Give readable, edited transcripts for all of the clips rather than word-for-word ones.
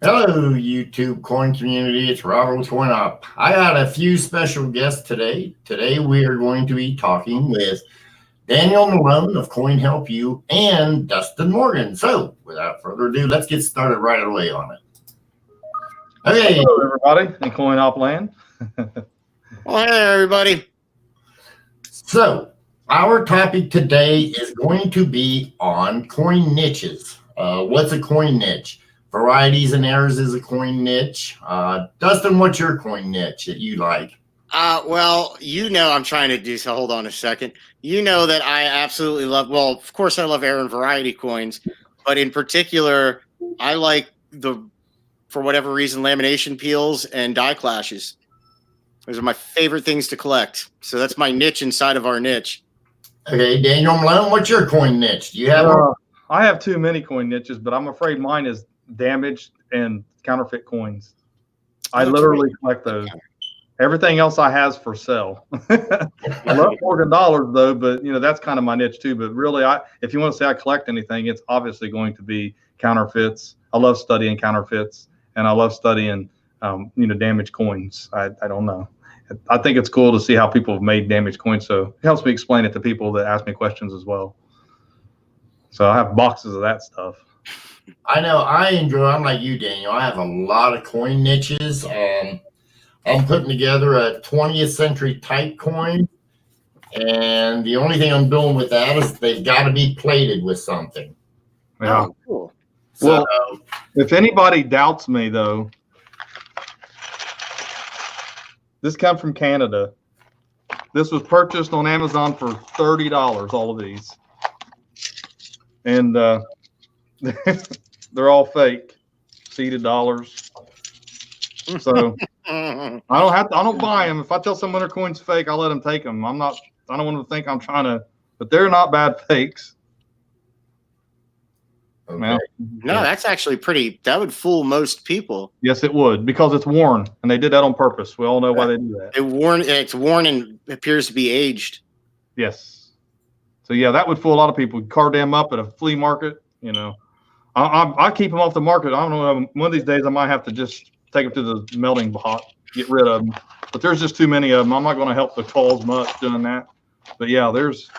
Hello, YouTube coin community. It's Robert with CoinHELP. I got a few special guests today. Today we are going to be talking with Daniel Malone of CoinHELPu and Dustin Morgan. So, without further ado, let's get started right away on it. Okay, hello, everybody in CoinHELP land. Well, hey, everybody. So, our topic today is going to be on coin niches. What's a coin niche? Varieties and errors is a coin niche. Dustin, what's your coin niche that you like? Well, I'm trying to do so. Hold on a second. You know that I absolutely love, well, of course I love error and variety coins, but in particular, I like for whatever reason, lamination peels and die clashes. Those are my favorite things to collect. So that's my niche inside of our niche. Okay, Daniel Malone, what's your coin niche? Do you have I have too many coin niches, but I'm afraid mine is damaged and counterfeit coins. I literally collect those. Everything else I has for sale. I love Morgan dollars though, but that's kind of my niche too. But really, if you want to say I collect anything, it's obviously going to be counterfeits. I love studying counterfeits, and I love studying damaged coins. I don't know. I think it's cool to see how people have made damaged coins, so it helps me explain it to people that ask me questions as well. So I have boxes of that stuff. I know I'm like you, Daniel. I have a lot of coin niches. I'm putting together a 20th century type coin, and the only thing I'm doing with that is they've got to be plated with something. Yeah. Oh, cool. So, well, if anybody doubts me though, this comes from Canada. This was purchased on Amazon for $30, all of these. And they're all fake, seeded dollars. So I don't buy them. If I tell someone their coin's fake, I'll let them take them. I don't want them to think I'm trying to, but they're not bad fakes. okay. No, that's actually that would fool most people. Yes, it would, because it's worn, and they did that on purpose. We all know why they do that. It's worn and appears to be aged. Yes. So yeah, that would fool a lot of people. Card them up at a flea market. I keep them off the market. I don't know. One of these days, I might have to just take them to the melting pot, get rid of them. But there's just too many of them. I'm not going to help the cause much doing that. But yeah, there's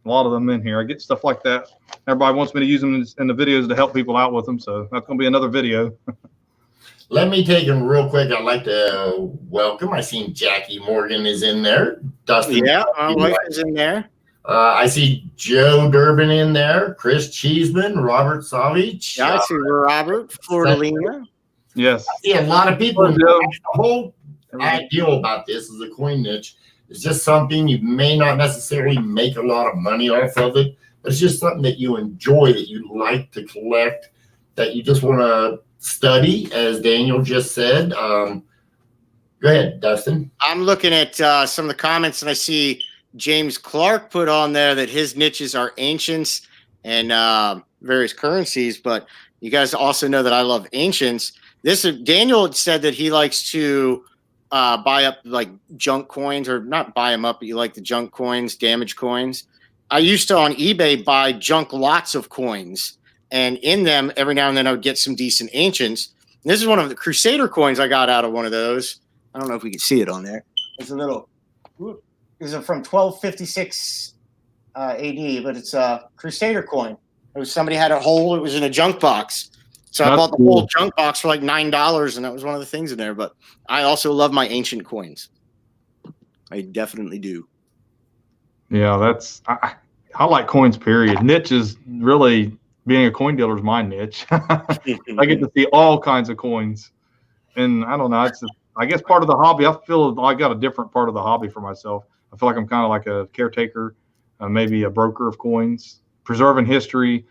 a lot of them in here. I get stuff like that. Everybody wants me to use them in the videos to help people out with them. So that's going to be another video. Let me take them real quick. I'd like to welcome. I seen Jackie Morgan is in there. Dustin, Yeah, my wife is in there. I see Joe Durbin in there. Chris Cheeseman, Robert Savage. Yeah, I see Robert Flordelina. Yes. I see a lot of people. Joe. The whole idea about this is a coin niche. It's just something you may not necessarily make a lot of money off of it. But it's just something that you enjoy, that you like to collect, that you just want to study, as Daniel just said. Go ahead, Dustin. I'm looking at some of the comments, and I see James Clark put on there that his niches are ancients and various currencies. But you guys also know that I love ancients. Daniel said that he likes to buy up like junk coins, or not buy them up, but you like the junk coins, damaged coins. I used to on eBay buy junk lots of coins, and in them every now and then I would get some decent ancients. And this is one of the Crusader coins I got out of one of those. I don't know if we can see it on there. It's a little. This is from 1256 AD, but it's a Crusader coin. Somebody had a hole. It was in a junk box, so I bought the whole junk box for like $9, and that was one of the things in there. But I also love my ancient coins. I definitely do. Yeah, I like coins, period. Niche is really, being a coin dealer is my niche. I get to see all kinds of coins. And I don't know, I guess part of the hobby, I feel I got a different part of the hobby for myself. I feel like I'm kind of like a caretaker, maybe a broker of coins, preserving history,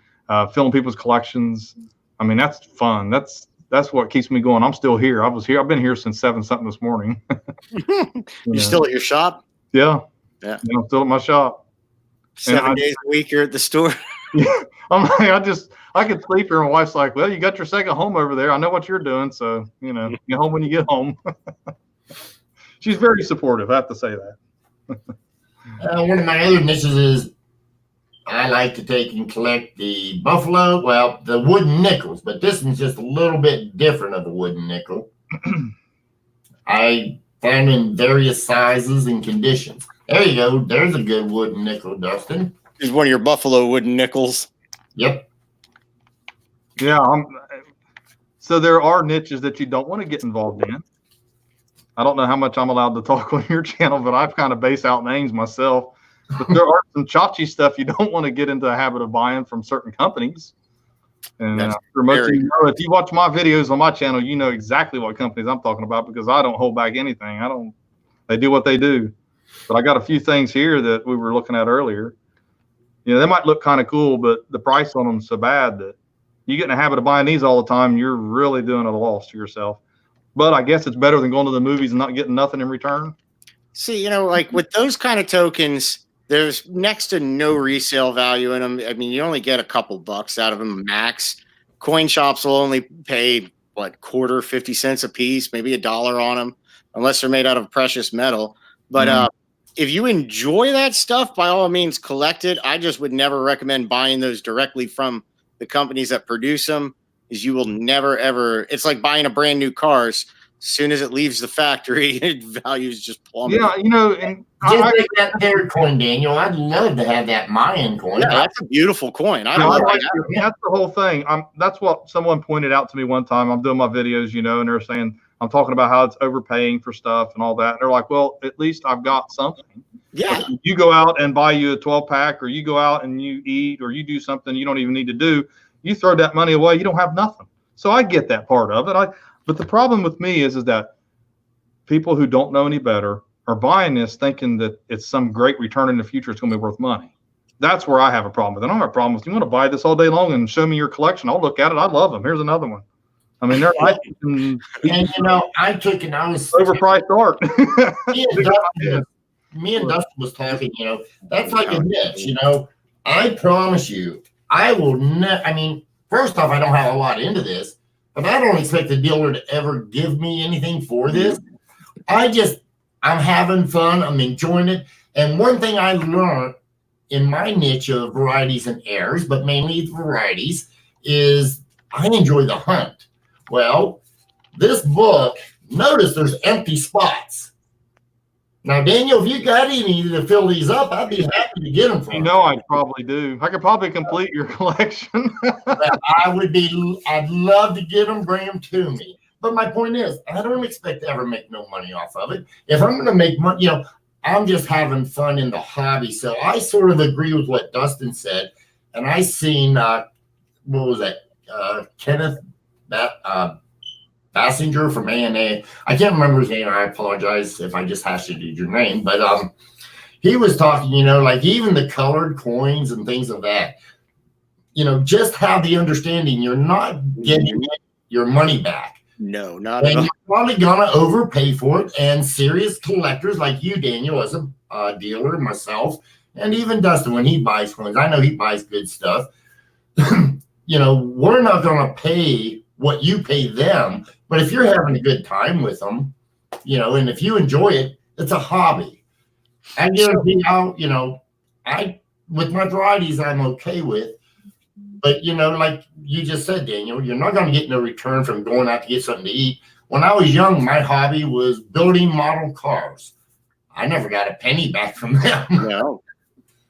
filling people's collections. I mean, that's fun. That's what keeps me going. I'm still here. I've been here since 7-something this morning. You're still at your shop? Yeah. Yeah. I'm still at my shop. 7 days a week you're at the store. Yeah, I'm like, I could sleep here. My wife's like, well, you got your second home over there. I know what you're doing. So, get home when you get home. She's very supportive. I have to say that. One of my other niches is I like to take and collect the buffalo, well, the wooden nickels, but this one's just a little bit different of a wooden nickel. I found in various sizes and conditions. There you go. There's a good wooden nickel, Dustin. Is one of your buffalo wooden nickels. Yep. Yeah. So there are niches that you don't want to get involved in. I don't know how much I'm allowed to talk on your channel, but I've kind of based out names myself. But there are some chachi stuff you don't want to get into the habit of buying from certain companies. And for most of you know, if you watch my videos on my channel, you know exactly what companies I'm talking about because I don't hold back anything. They do what they do. But I got a few things here that we were looking at earlier. You know, they might look kind of cool, but the price on them is so bad that you get in the habit of buying these all the time, you're really doing a loss to yourself. But I guess it's better than going to the movies and not getting nothing in return. See, you know, like with those kind of tokens, there's next to no resale value in them. I mean, you only get a couple bucks out of them max. Coin shops will only pay, what, quarter, 50 cents a piece, maybe $1 on them, unless they're made out of precious metal. But if you enjoy that stuff, by all means, collect it. I just would never recommend buying those directly from the companies that produce them, is you will never, ever. It's like buying a brand new car. As soon as it leaves the factory, values just plummet. Yeah, you know, and Just take that there coin, Daniel. I'd love to have that Mayan coin. Yeah, that's a beautiful coin. that's the whole thing. That's what someone pointed out to me one time. I'm doing my videos, you know, and they're saying I'm talking about how it's overpaying for stuff and all that. And they're like, well, at least I've got something. Yeah. Like you go out and buy you a 12-pack, or you go out and you eat, or you do something you don't even need to do. You throw that money away, you don't have nothing. So I get that part of it. But the problem with me is that people who don't know any better are buying this thinking that it's some great return in the future. It's going to be worth money. That's where I have a problem with it. I don't have a problem with you want to buy this all day long and show me your collection. I'll look at it. I love them. Here's another one. I mean, they're nice and you know, I took and I was overpriced art. me and Dustin was talking, you know, that's like a niche, you know. I promise you, I will never, I mean, first off, I don't have a lot into this, but I don't expect the dealer to ever give me anything for this. I'm having fun. I'm enjoying it. And one thing I learned in my niche of varieties and heirs, but mainly varieties, is I enjoy the hunt. Well, this book, notice there's empty spots. Now, Daniel, if you got any to fill these up, I'd be happy to get them from you. You know, I probably do. I could probably complete your collection. I'd love to get them, bring them to me. But my point is, I don't expect to ever make no money off of it. If I'm going to make money, you know, I'm just having fun in the hobby. So I sort of agree with what Dustin said. And I seen, what was that? Kenneth Bassinger from ANA. I can't remember his name. I apologize if I just hashed your name. But he was talking, you know, like even the colored coins and things of that, you know, just have the understanding you're not getting your money back. No, not at all. You're probably gonna overpay for it. And serious collectors like you, Daniel, as a dealer, myself, and even Dustin, when he buys coins, I know he buys good stuff. You know, we're not gonna pay what you pay them, but if you're having a good time with them, you know, and if you enjoy it, it's a hobby. I guarantee how, you know, with my varieties, I'm okay with. But, you know, like you just said, Daniel, you're not going to get no return from going out to get something to eat. When I was young, my hobby was building model cars. I never got a penny back from them. No.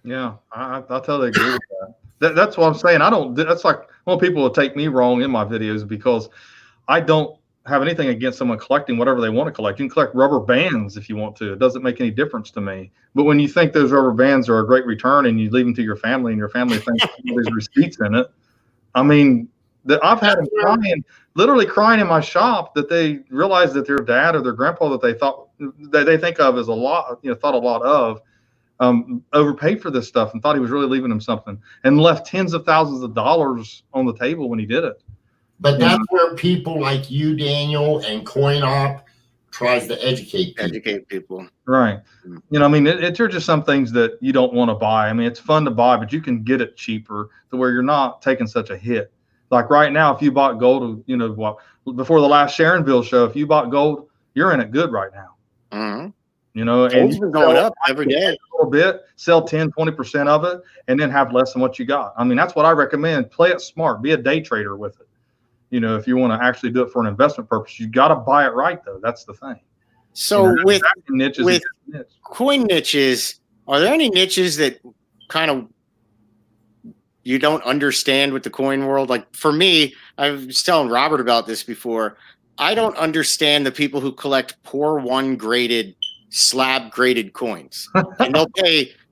Yeah, I totally agree with that. That's what I'm saying. That's like, well, people will take me wrong in my videos because I don't have anything against someone collecting whatever they want to collect. You can collect rubber bands if you want to. It doesn't make any difference to me. But when you think those rubber bands are a great return and you leave them to your family and your family thinks there's receipts in it, I mean, I've had them crying, literally crying in my shop that they realized that their dad or their grandpa that they think of as a lot, you know, thought a lot of, overpaid for this stuff and thought he was really leaving them something and left tens of thousands of dollars on the table when he did it. But that's where people like you, Daniel, and CoinHELP tries to educate people. Right. You know, I mean, they're just some things that you don't want to buy. I mean, it's fun to buy, but you can get it cheaper to where you're not taking such a hit. Like right now, if you bought gold, you know, before the last Sharonville show, if you bought gold, you're in it good right now. Mm-hmm. You know, and Gold's been going up every day. A little bit, sell 10, 20% of it, and then have less than what you got. I mean, that's what I recommend. Play it smart. Be a day trader with it. You know, if you want to actually do it for an investment purpose, you got to buy it right, though. That's the thing. So you know, with niches, coin niches, are there any niches that kind of you don't understand with the coin world? Like for me, I was telling Robert about this before. I don't understand the people who collect poor one graded, slab graded coins, and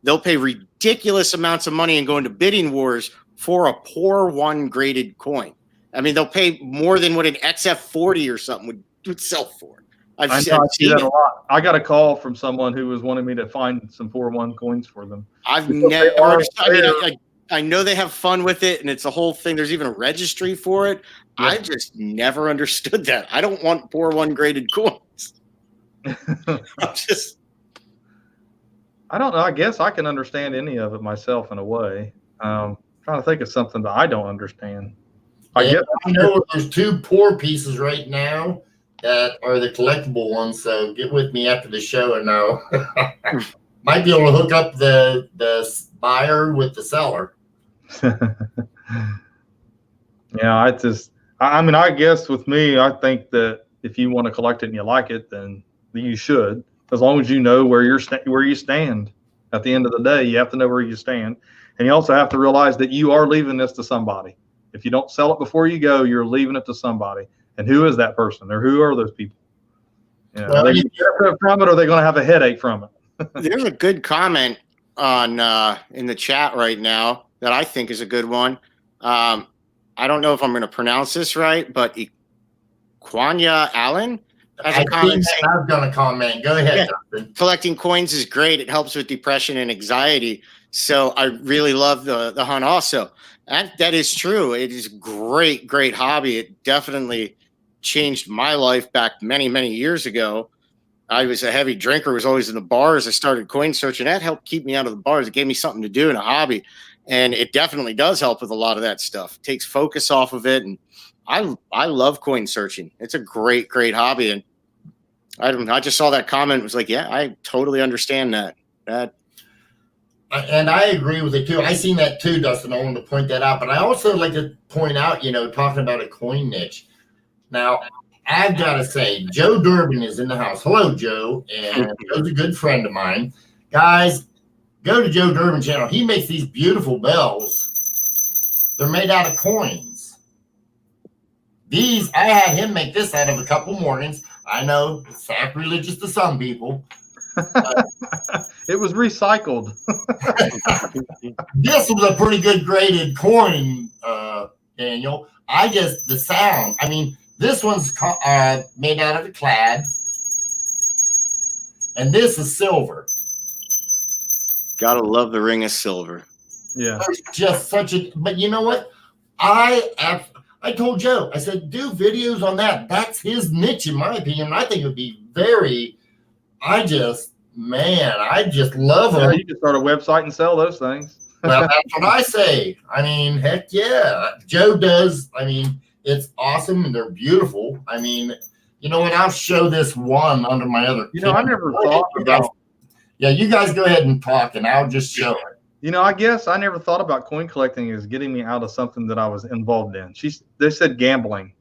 they'll pay ridiculous amounts of money and go into bidding wars for a poor one graded coin. I mean, they'll pay more than what an XF40 or something would sell for. I see that a lot. I got a call from someone who was wanting me to find some 4-1 coins for them. I've never. I know they have fun with it, and it's a whole thing. There's even a registry for it. Yeah. I just never understood that. I don't want 4-1 graded coins. I don't know. I guess I can understand any of it myself in a way. Trying to think of something that I don't understand. I know there's 2 poor pieces right now that are the collectible ones. So get with me after the show, and might be able to hook up the buyer with the seller. Yeah, I mean, I guess with me, I think that if you want to collect it and you like it, then you should, as long as you know where you stand. At the end of the day, you have to know where you stand, and you also have to realize that you are leaving this to somebody. If you don't sell it before you go, you're leaving it to somebody. And who is that person? Or who are those people? You know, are they going to benefit from it, or are they going to have a headache from it? There's a good comment on in the chat right now that I think is a good one. I don't know if I'm going to pronounce this right, but Kwanya Allen has a comment saying, I was going to comment. Go ahead, Justin. Collecting coins is great. It helps with depression and anxiety. So I really love the hunt also. That is true. It is great hobby. It definitely changed my life back many, many years ago. I was a heavy drinker, was always in the bars. I started coin searching. That helped keep me out of the bars. It gave me something to do in a hobby. And it definitely does help with a lot of that stuff. It takes focus off of it. And I love coin searching. It's a great hobby. And I just saw that comment. It was like, yeah, I totally understand that. And I agree with it too. I seen that too, Dustin. I wanted to point that out. But I also like to point out, talking about a coin niche. Now, I've got to say, Joe Durbin is in the house. Hello, Joe. And Joe's a good friend of mine. Guys, go to Joe Durbin's channel. He makes these beautiful bells. They're made out of coins. These, I had him make this out of a couple mornings. I know, it's sacrilegious to some people. It was recycled. This was a pretty good graded coin, Daniel. The sound. I mean, this one's made out of a clad, and this is silver. Gotta love the ring of silver. Yeah. It's just such a. But you know what? I told Joe. I said, do videos on that. That's his niche, in my opinion. I think it would be very. I just love them. You can start a website and sell those things. Well, that's what I say. I mean, heck yeah. Joe does. I mean, it's awesome and they're beautiful. I mean, you know what? I'll show this one under my other. I never thought about. Yeah, you guys go ahead and talk, and I'll just show it. I guess I never thought about coin collecting as getting me out of something that I was involved in. They said gambling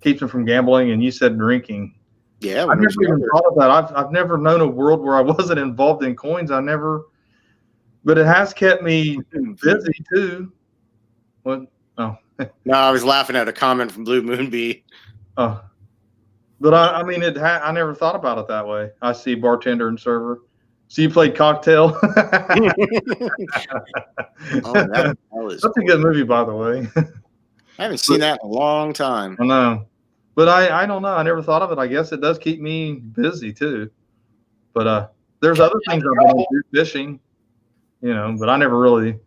keeps me from gambling, and you said drinking. Yeah, I've never even thought of that. I've never known a world where I wasn't involved in coins. But it has kept me busy too. What? Oh. No, I was laughing at a comment from Blue Moon Bee. Oh, but I mean, I never thought about it that way. I see bartender and server. So you played Cocktail. That was That's a good movie, by the way. I haven't seen that in a long time. I know. But I don't know. I never thought of it. I guess it does keep me busy too. But there's other things I want to do, fishing, but I never really.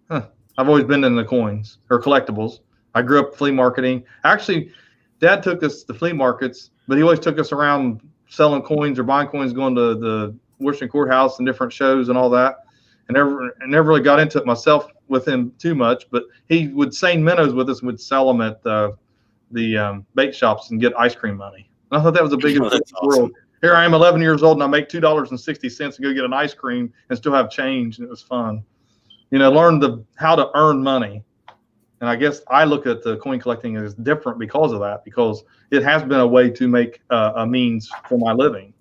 I've always been in the coins or collectibles. I grew up flea marketing. Actually, Dad took us to flea markets, but he always took us around selling coins or buying coins, going to the Washington Courthouse and different shows and all that. And never really got into it myself with him too much. But he would seine minnows with us and would sell them at the bait shops and get ice cream money. And I thought that was the biggest world. here I am 11 years old and I make $2.60 to go get an ice cream and still have change. And it was fun. Learn how to earn money. And I guess I look at the coin collecting as different because of that, because it has been a way to make a means for my living.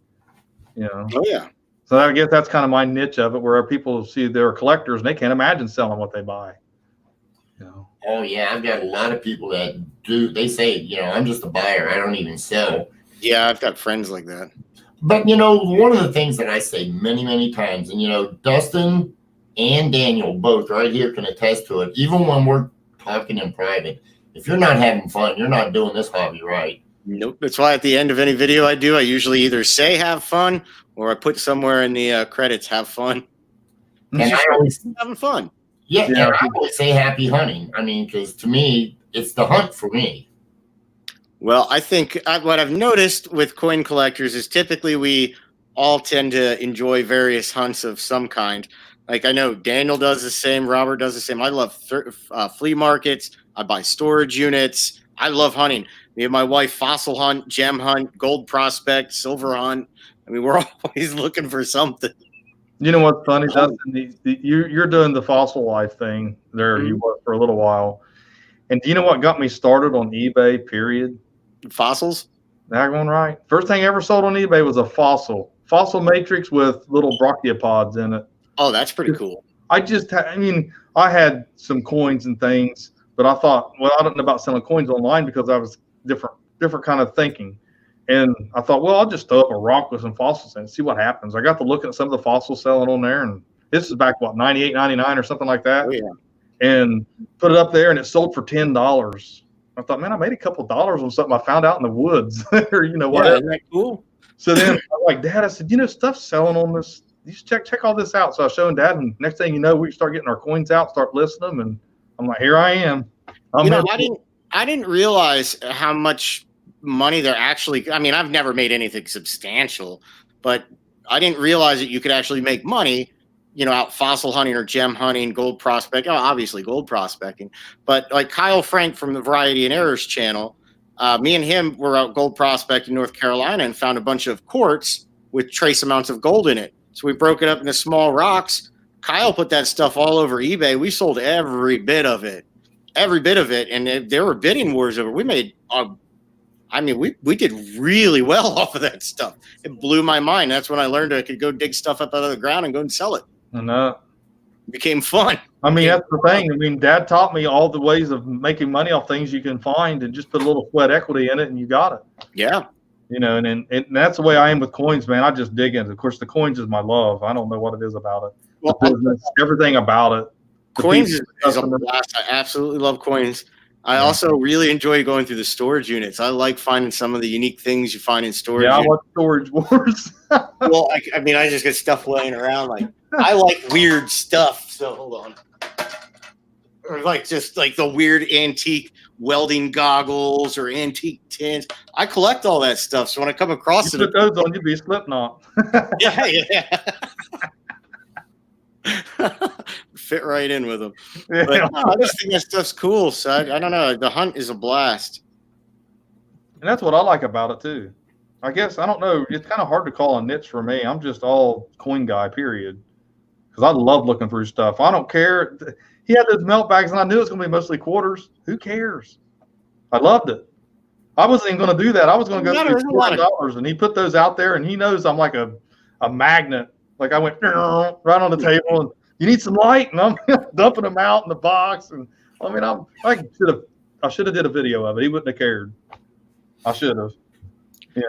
Oh, yeah. So I guess that's kind of my niche of it, where people see they're collectors and they can't imagine selling what they buy. Oh, yeah. I've got a lot of people that do. They say, I'm just a buyer. I don't even sell. Yeah, I've got friends like that. But, one of the things that I say many, many times, and, Dustin and Daniel both right here can attest to it, even when we're talking in private, if you're not having fun, you're not doing this hobby right. Nope. That's why at the end of any video I do, I usually either say have fun or I put somewhere in the credits have fun. And I always having fun. Yeah, and I always say happy hunting. I mean, because to me, it's the hunt for me. Well, I think what I've noticed with coin collectors is typically we all tend to enjoy various hunts of some kind. Like I know Daniel does the same, Robert does the same. I love flea markets. I buy storage units. I love hunting. Me and my wife fossil hunt, gem hunt, gold prospect, silver hunt. I mean, we're always looking for something. You know what's funny, Dustin? You're doing the fossil life thing there. You were for a little while. And do you know what got me started on eBay, period? Fossils? That going right. First thing I ever sold on eBay was a fossil matrix with little brachiopods in it. Oh, that's pretty cool. I had some coins and things, but I thought, well, I don't know about selling coins online because I was different kind of thinking. And I thought, well, I'll just throw up a rock with some fossils and see what happens. I got to look at some of the fossils selling on there, and this is back, what, 98, 99 or something like that. Oh, yeah. And put it up there, and it sold for $10. I thought, man, I made a couple of dollars on something I found out in the woods or, whatever. Isn't that cool? So then I'm like, Dad, I said, stuff's selling on this. You should check all this out. So I was showing Dad, and next thing you know, we start getting our coins out, start listing them, and I'm like, here I am. I didn't realize how much money they're actually. I mean, I've never made anything substantial, but I didn't realize that you could actually make money, out fossil hunting or gem hunting, gold prospecting. Oh, obviously gold prospecting, but like Kyle Frank from the Variety and Errors channel, me and him were out gold prospecting in North Carolina and found a bunch of quartz with trace amounts of gold in it. So we broke it up into small rocks. Kyle put that stuff all over eBay. We sold every bit of it. And there were bidding wars over. We made, we did really well off of that stuff. It blew my mind. That's when I learned I could go dig stuff up out of the ground and go and sell it. And it became fun. I mean, that's the thing. I mean, Dad taught me all the ways of making money off things you can find and just put a little sweat equity in it and you got it. Yeah. And that's the way I am with coins, man. I just dig in. Of course, the coins is my love. I don't know what it is about it. Well, the business, everything about it. Coins is a blast. I absolutely love coins. I also really enjoy going through the storage units. I like finding some of the unique things you find in storage. Yeah, I want storage wars. Well, I just get stuff laying around. Like I like weird stuff. So hold on. Or just the weird antique welding goggles or antique tins. I collect all that stuff. So when I come across you put those on, you'd be a Slipknot. Yeah. Fit right in with them. But I just think that stuff's cool. So I don't know. The hunt is a blast. And that's what I like about it too. I guess, I don't know. It's kind of hard to call a niche for me. I'm just all coin guy, period. Because I love looking through stuff. I don't care. He had those melt bags, and I knew it was going to be mostly quarters. Who cares? I loved it. I wasn't even going to do that. I was going to go through $40, and he put those out there, and he knows I'm like a magnet. Like I went right on the table, and you need some light, and I'm dumping them out in the box. And I mean, I should have did a video of it. He wouldn't have cared. I should have.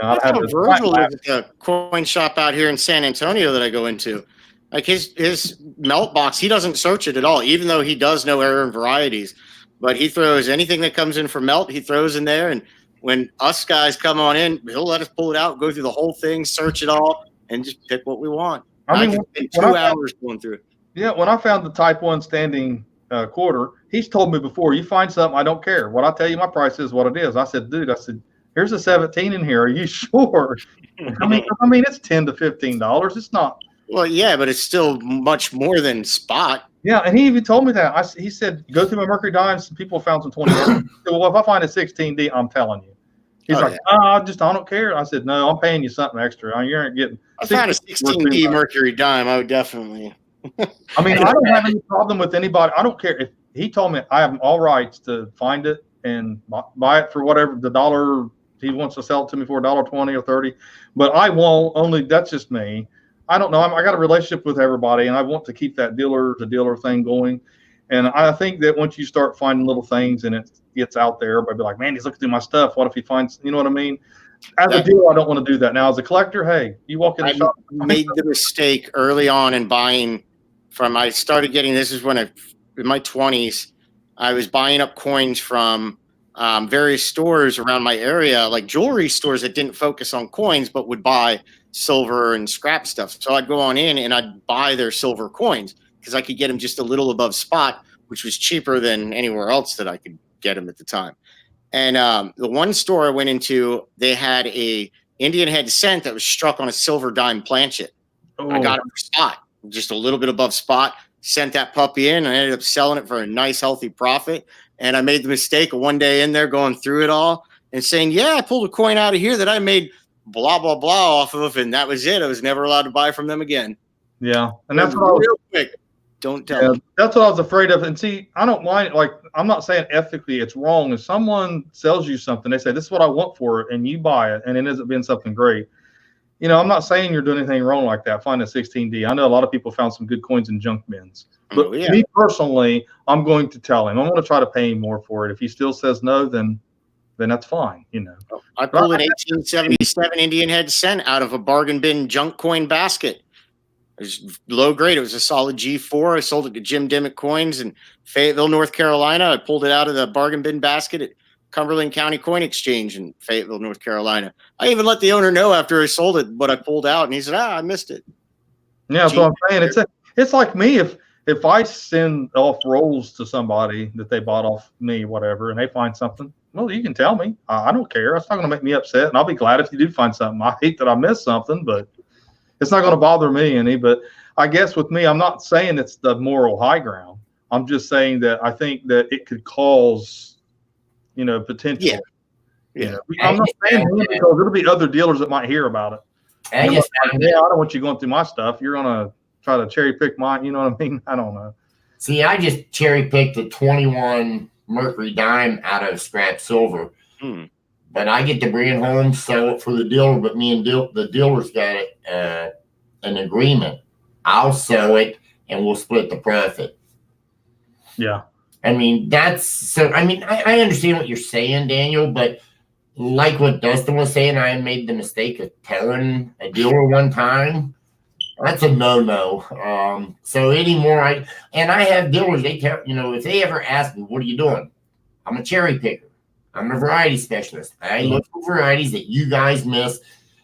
I had Virgil lives at a coin shop out here in San Antonio that I go into. Like his melt box, he doesn't search it at all, even though he does know error and varieties. But he throws anything that comes in for melt, he throws in there. And when us guys come on in, he'll let us pull it out, go through the whole thing, search it all, and just pick what we want. I mean, in 2 hours going through it. Yeah, when I found the Type 1 standing quarter, he's told me before, you find something, I don't care. What I tell you my price is what it is. I said, dude, here's a 17 in here. Are you sure? I mean, it's $10 to $15. It's not. Well, yeah, but it's still much more than spot. Yeah, and he even told me that. He said, go through my Mercury Dimes. People found some 20. Well, if I find a 16D, I'm telling you. He's Oh, like, yeah. I don't care. I said, no, I'm paying you something extra. You aren't getting. I found a 16D $60 Mercury dime. I would definitely. I mean, I don't have any problem with anybody. I don't care if he told me I have all rights to find it and buy it for whatever the dollar he wants to sell it to me for, $1.20 or 30. But I won't. Only that's just me. I don't know. I got a relationship with everybody, and I want to keep that dealer to dealer thing going. And I think that once you start finding little things and it gets out there, everybody be like, man, he's looking through my stuff. What if he finds? You know what I mean? As a dealer, I don't want to do that. Now, as a collector, hey, you walk in the shop. I made the mistake early on in buying from. I started getting this is when in my 20s, I was buying up coins from various stores around my area, like jewelry stores that didn't focus on coins but would buy silver and scrap stuff. So I'd go on in and I'd buy their silver coins because I could get them just a little above spot, which was cheaper than anywhere else that I could get them at the time. And the one store I went into, they had a Indian head cent that was struck on a silver dime planchet. Oh. I got it for spot, just a little bit above spot. Sent that puppy in. And I ended up selling it for a nice, healthy profit. And I made the mistake of one day in there going through it all and saying, yeah, I pulled a coin out of here that I made blah, blah, blah off of. And that was it. I was never allowed to buy from them again. Yeah. And that's what I was real quick. Don't tell me. That's what I was afraid of. And see, I don't mind. Like, I'm not saying ethically it's wrong. If someone sells you something, they say, this is what I want for it, and you buy it, and it ends up being something great. You know, I'm not saying you're doing anything wrong like that. Find a 16D. I know a lot of people found some good coins in junk bins. But me personally, I'm going to tell him. I'm going to try to pay him more for it. If he still says no, then that's fine, you know. I pulled an 1877 Indian head cent out of a bargain bin junk coin basket. It was low grade. It was a solid G4. I sold it to Jim Dimmick Coins in Fayetteville, North Carolina. I pulled it out of the bargain bin basket at Cumberland County Coin Exchange in Fayetteville, North Carolina. I even let the owner know after I sold it what I pulled out, and he said, I missed it. Yeah, that's what I'm saying. It's like me if I send off rolls to somebody that they bought off me, whatever, and they find something, well, you can tell me. I don't care. It's not going to make me upset, and I'll be glad if you do find something. I hate that I missed something, but it's not going to bother me any. But I guess with me, I'm not saying it's the moral high ground. I'm just saying that I think that it could cause, you know, potential. Yeah. You know, I'm not saying that because there'll be other dealers that might hear about it. I don't want you going through my stuff. You're going to try to cherry pick mine. You know what I mean? I don't know. See, I just cherry picked a 21 Mercury dime out of scrap silver. But I get to bring it home, sell it for the dealer. But me and the dealer's got an agreement. I'll sell it, and we'll split the profit. Yeah. I mean, that's so. I mean, I understand what you're saying, Daniel, but like what Dustin was saying, I made the mistake of telling a dealer one time. That's a no-no. So anymore, I have dealers. They tell if they ever ask me, "What are you doing?" I'm a cherry picker. I'm a variety specialist. I look for varieties that you guys miss.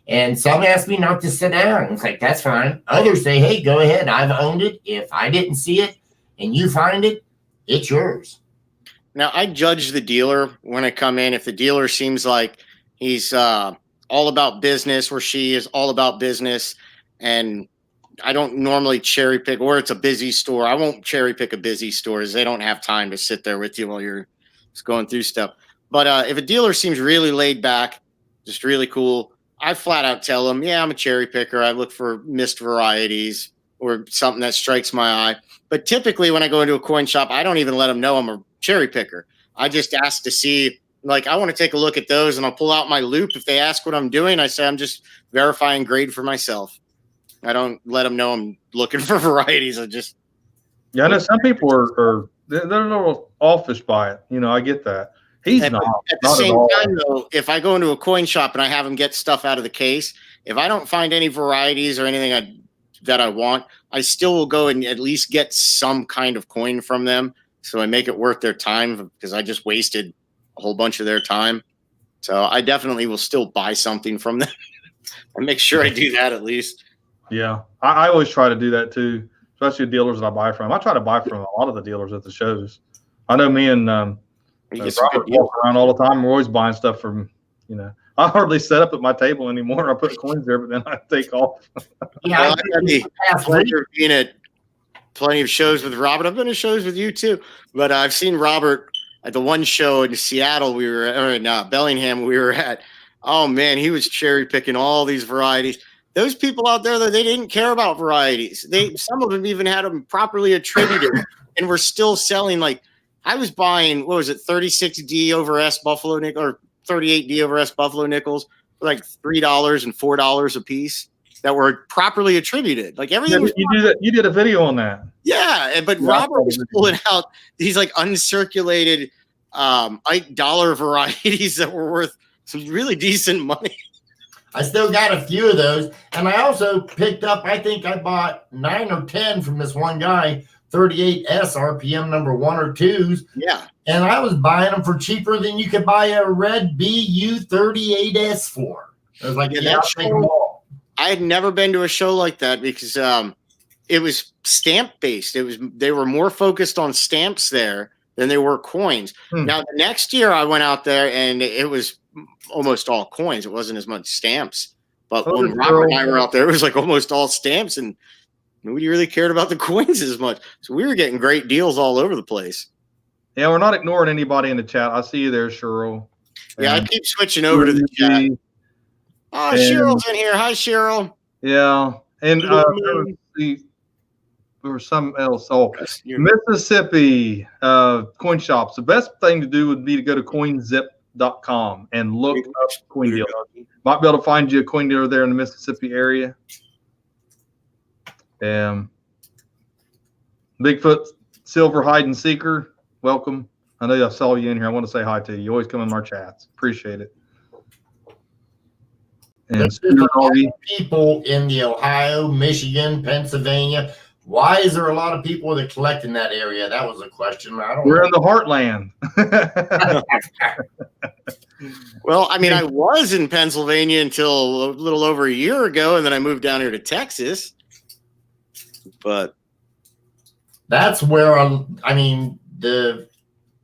And some ask me not to sit down. It's like, that's fine. Others say, hey, go ahead. I've owned it. If I didn't see it and you find it, it's yours. Now, I judge the dealer when I come in. If the dealer seems like he's all about business or she is all about business, and I don't normally cherry pick, or it's a busy store. I won't cherry pick a busy store as they don't have time to sit there with you while you're just going through stuff. But if a dealer seems really laid back, just really cool, I flat out tell them, yeah, I'm a cherry picker. I look for missed varieties or something that strikes my eye. But typically when I go into a coin shop, I don't even let them know I'm a cherry picker. I just ask to see, like, I want to take a look at those, and I'll pull out my loop. If they ask what I'm doing, I say I'm just verifying grade for myself. I don't let them know I'm looking for varieties. I just... Yeah, I know some people are they're a little offish by it. You know, I get that. He's not. At the same time, though, if I go into a coin shop and I have them get stuff out of the case, if I don't find any varieties or anything that I want, I still will go and at least get some kind of coin from them. So I make it worth their time, because I just wasted a whole bunch of their time. So I definitely will still buy something from them and make sure I do that at least. Yeah, I always try to do that too, especially dealers that I buy from. I try to buy from a lot of the dealers at the shows. I know me and Robert walk around all the time. We're always buying stuff from, I hardly set up at my table anymore. I put coins there, but then I take off. Yeah, I've had the pleasure of being at plenty of shows with Robert. I've been to shows with you too, but I've seen Robert at the one show in Seattle, or in Bellingham, we were at. Oh man, he was cherry picking all these varieties. Those people out there, though, they didn't care about varieties. Some of them even had them properly attributed, and were still selling. Like I was buying, what was it, 36D over S Buffalo nickel, or 38D over S Buffalo nickels for like $3 and $4 a piece that were properly attributed. Like everything. Yeah, you did a video on that. Yeah, but Yeah, Robert was pulling out these like uncirculated $8 varieties that were worth some really decent money. I still got a few of those. And I also picked up, I think I bought 9 or 10 from this one guy, 38S RPM number 1 or 2s. Yeah. And I was buying them for cheaper than you could buy a red BU38S for. I was like, yeah, I'll take them all. I had never been to a show like that because it was stamp based. They were more focused on stamps there than they were coins. Now, the next year I went out there and it was almost all coins. It wasn't as much stamps. But when Robert and I were out there, it was like almost all stamps, and nobody really cared about the coins as much. So we were getting great deals all over the place. Yeah, we're not ignoring anybody in the chat. I see you there, Cheryl. Yeah, I keep switching over to the chat. Oh, Cheryl's in here. Hi, Cheryl. Yeah, and there was something else. Oh, Mississippi coin shops. The best thing to do would be to go to coinzip.com and look up coin dealer. Might be able to find you a coin dealer there in the Mississippi area. Bigfoot Silver Hide and Seeker, welcome. I know I saw you in here. I want to say hi to you. You always come in our chats. Appreciate it. And there's a lot of people in the Ohio, Michigan, Pennsylvania. Why is there a lot of people that collect in that area? That was a question. We're in the heartland. Well, I mean, I was in Pennsylvania until a little over a year ago, and then I moved down here to Texas. But that's where the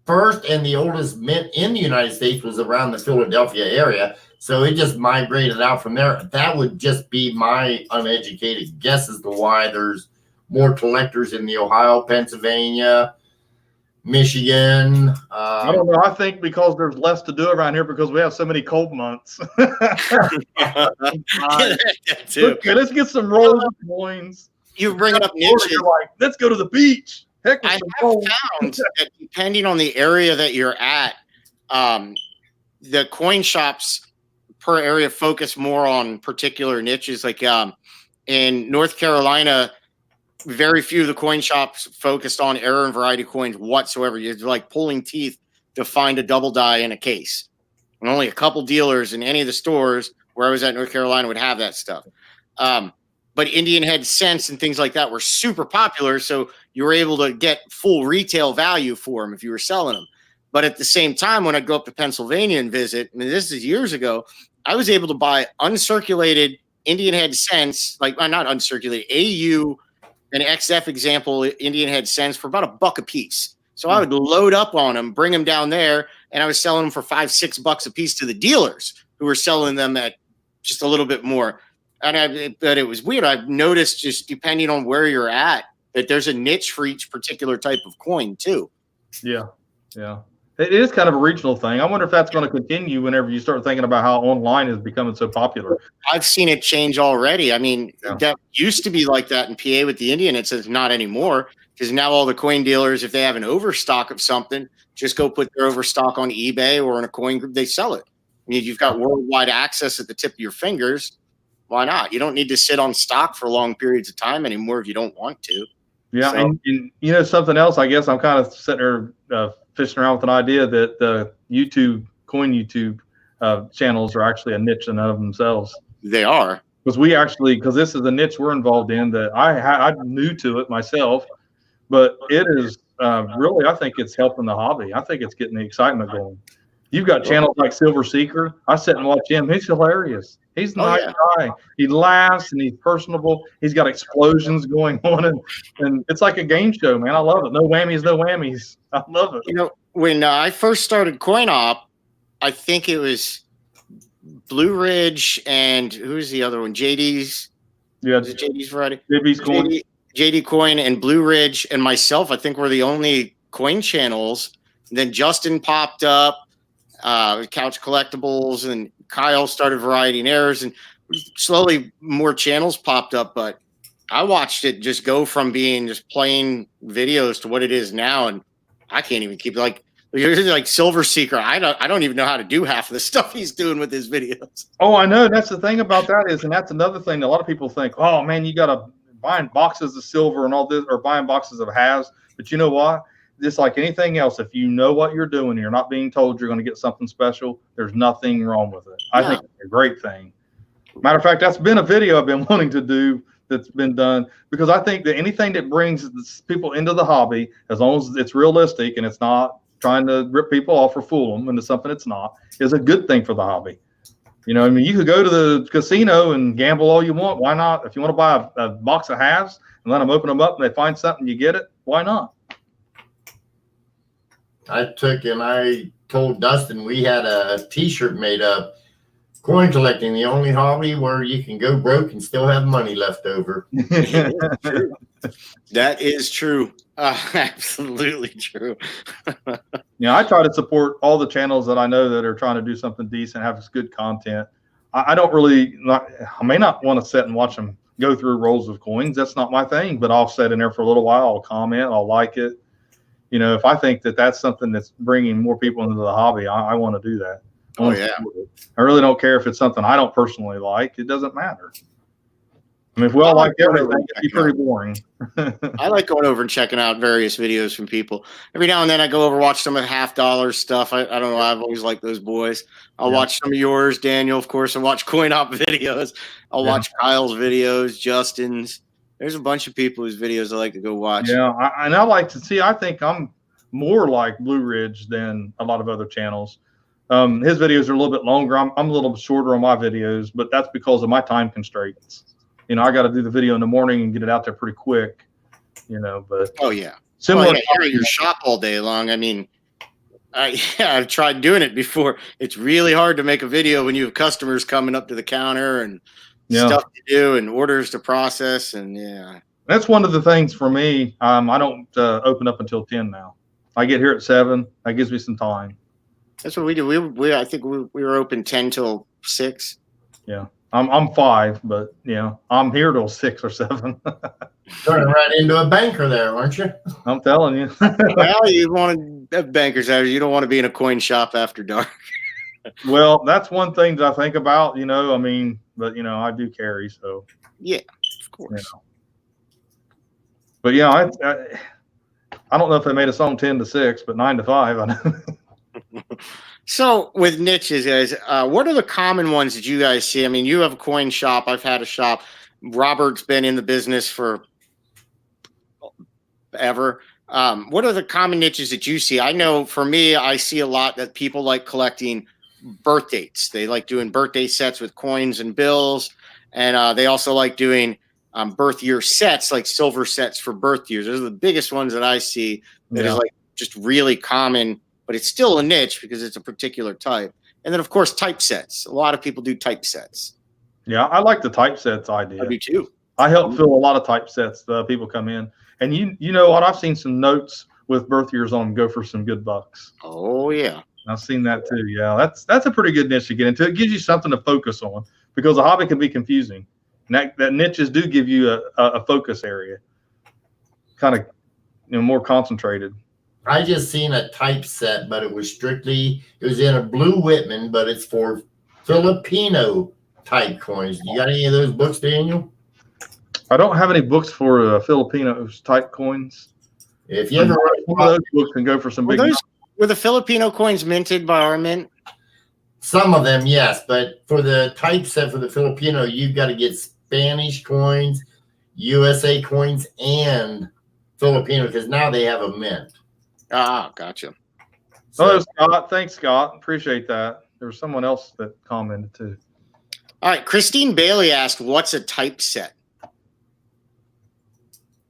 first and the oldest mint in the United States was around the Philadelphia area. So it just migrated out from there. That would just be my uneducated guess as to why there's more collectors in the Ohio, Pennsylvania, Michigan. I don't know. I think because there's less to do around here because we have so many cold months. Okay, let's get some rolls of coins. You bring up niches. Like, let's go to the beach. Heck, I have found that depending on the area that you're at, the coin shops per area focus more on particular niches. Like in North Carolina, very few of the coin shops focused on error and variety coins whatsoever. You're like pulling teeth to find a double die in a case. And only a couple dealers in any of the stores where I was at North Carolina would have that stuff. But Indian head cents and things like that were super popular. So you were able to get full retail value for them if you were selling them. But at the same time, when I go up to Pennsylvania and visit, and this is years ago, I was able to buy uncirculated Indian head cents, like not uncirculated, AU and XF example Indian head cents for about $1 a piece. So I would load up on them, bring them down there, and I was selling them for $5-6 a piece to the dealers who were selling them at just a little bit more. But it was weird. I've noticed just depending on where you're at, that there's a niche for each particular type of coin too. Yeah. Yeah. It is kind of a regional thing. I wonder if that's going to continue whenever you start thinking about how online is becoming so popular. I've seen it change already. I mean, that used to be like that in PA with the Indian. It says not anymore because now all the coin dealers, if they have an overstock of something, just go put their overstock on eBay or in a coin group, they sell it. I mean, you've got worldwide access at the tip of your fingers. Why not? You don't need to sit on stock for long periods of time anymore if you don't want to. Yeah. So, and you know, something else, I guess I'm kind of sitting there fishing around with an idea that the coin YouTube channels are actually a niche in and of themselves. They are. Because this is a niche we're involved in that I'm new to it myself, but it is really, I think it's helping the hobby. I think it's getting the excitement going. You've got channels like Silver Seeker. I sit and watch him. He's hilarious. He's a nice guy. He laughs and he's personable. He's got explosions going on, and it's like a game show, man. I love it. No whammies, no whammies. I love it. You know, when I first started CoinOp, I think it was Blue Ridge and who's the other one? JD's. Yeah, is it JD's variety. JD's coin. JD Coin and Blue Ridge and myself, I think, were the only coin channels And then Justin popped up, Couch Collectibles, and Kyle started Variety and Errors, and slowly more channels popped up. But I watched it just go from being just plain videos to what it is now, and I can't even keep like Silver Seeker. I don't even know how to do half of the stuff he's doing with his videos. Oh, I know. That's the thing about that is, and that's another thing that a lot of people think, oh man, you got to buying boxes of silver and all this, or buying boxes of halves. But you know what? Just like anything else, if you know what you're doing, and you're not being told you're going to get something special, there's nothing wrong with it. I think it's a great thing. Matter of fact, that's been a video I've been wanting to do that's been done, because I think that anything that brings people into the hobby, as long as it's realistic and it's not trying to rip people off or fool them into something it's not, is a good thing for the hobby. You know, I mean, you could go to the casino and gamble all you want. Why not? If you want to buy a box of halves and let them open them up and they find something, you get it. Why not? I told Dustin we had a T-shirt made up. Coin collecting, the only hobby where you can go broke and still have money left over. That is true. Absolutely true. Yeah, I try to support all the channels that I know that are trying to do something decent, have good content. I don't really, I may not want to sit and watch them go through rolls of coins. That's not my thing, but I'll sit in there for a little while. I'll comment. I'll like it. You know, if I think that that's something that's bringing more people into the hobby, I want to do that. Oh, yeah. I really don't care if it's something I don't personally like. It doesn't matter. I mean, if we all like everything, it'd be pretty boring. I like going over and checking out various videos from people. Every now and then I go over, watch some of the $50 stuff. I don't know. I've always liked those boys. I'll watch some of yours, Daniel, of course, and watch CoinHop videos. I'll watch Kyle's videos, Justin's. There's a bunch of people whose videos I like to go watch. Yeah, and I like to see. I think I'm more like Blue Ridge than a lot of other channels. His videos are a little bit longer. I'm a little bit shorter on my videos, but that's because of my time constraints. You know, I got to do the video in the morning and get it out there pretty quick. You know, but similar. You're at your shop all day long. I mean, I've tried doing it before. It's really hard to make a video when you have customers coming up to the counter and stuff to do and orders to process, and that's one of the things for me. I don't open up until 10 now. I get here at 7. That gives me some time. That's what we do. I think we were open 10 till 6. Yeah, I'm 5, but I'm here till 6 or 7. Turning right into a banker there, aren't you? I'm telling you. Well, you want to have bankers out. You don't want to be in a coin shop after dark. Well, that's one thing that I think about. You know, I mean, but I do carry, so yeah, of course. But I don't know if they made a song 10 to 6, but 9 to 5. I know. So with niches, guys, what are the common ones that you guys see? I mean, you have a coin shop. I've had a shop. Robert's been in the business for ever. What are the common niches that you see? I know for me, I see a lot that people like collecting birth dates. They like doing birthday sets with coins and bills. And they also like doing birth year sets, like silver sets for birth years. Those are the biggest ones that I see that is like just really common. But it's still a niche because it's a particular type. And then, of course, typesets. A lot of people do typesets. Yeah, I like the typesets idea. I do too. I help fill a lot of typesets. People come in. And you know what? I've seen some notes with birth years on them go for some good bucks. Oh, yeah. I've seen that too. Yeah, that's a pretty good niche to get into. It gives you something to focus on because a hobby can be confusing. And that niches do give you a focus area, kind of more concentrated. I just seen a typeset, but it was in a blue Whitman, but it's for Filipino type coins. You got any of those books, Daniel? I don't have any books for Filipino type coins. If you ever one of those books can go for some big. Were the Filipino coins minted by our mint? Some of them, yes, but for the typeset for the Filipino, you've got to get Spanish coins, USA coins, and Filipino because now they have a mint. Ah, gotcha. So, Scott. Thanks, Scott. Appreciate that. There was someone else that commented too. All right. Christine Bailey asked, what's a typeset?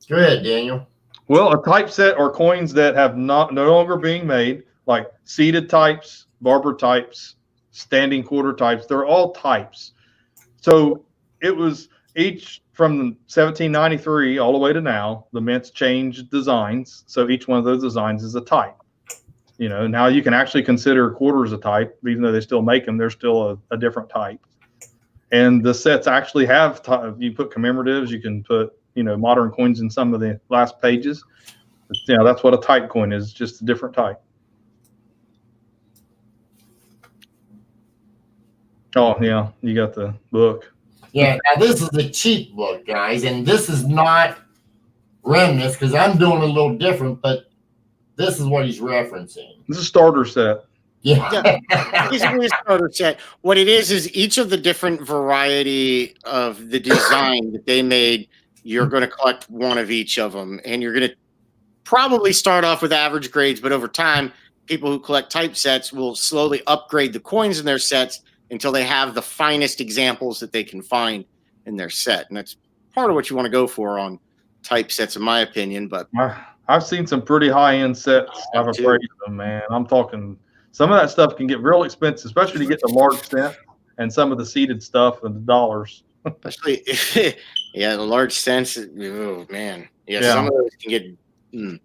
Go ahead, Daniel. Well, a typeset are coins that have no longer being made, like seated types, barber types, standing quarter types. They're all types. So it was each from 1793 all the way to now, the mints changed designs. So each one of those designs is a type. Now you can actually consider quarters a type, even though they still make them. They're still a different type. And the sets actually have, you put commemoratives, you can put, modern coins in some of the last pages. That's what a type coin is, just a different type. Oh, yeah, you got the book. Yeah, now this is a cheap book, guys, and this is not remnants because I'm doing a little different, but this is what he's referencing. This is a starter set. Yeah. Basically a starter set. What it is each of the different variety of the design that they made, you're going to collect one of each of them. And you're going to probably start off with average grades, but over time, people who collect type sets will slowly upgrade the coins in their sets until they have the finest examples that they can find in their set. And that's part of what you want to go for on type sets, in my opinion. But I've seen some pretty high-end sets. I've appraised them, man. I'm talking some of that stuff can get real expensive, especially to get the large cent and some of the seeded stuff and the dollars. Especially, the large cents. Oh, man. Yeah, some of those can get...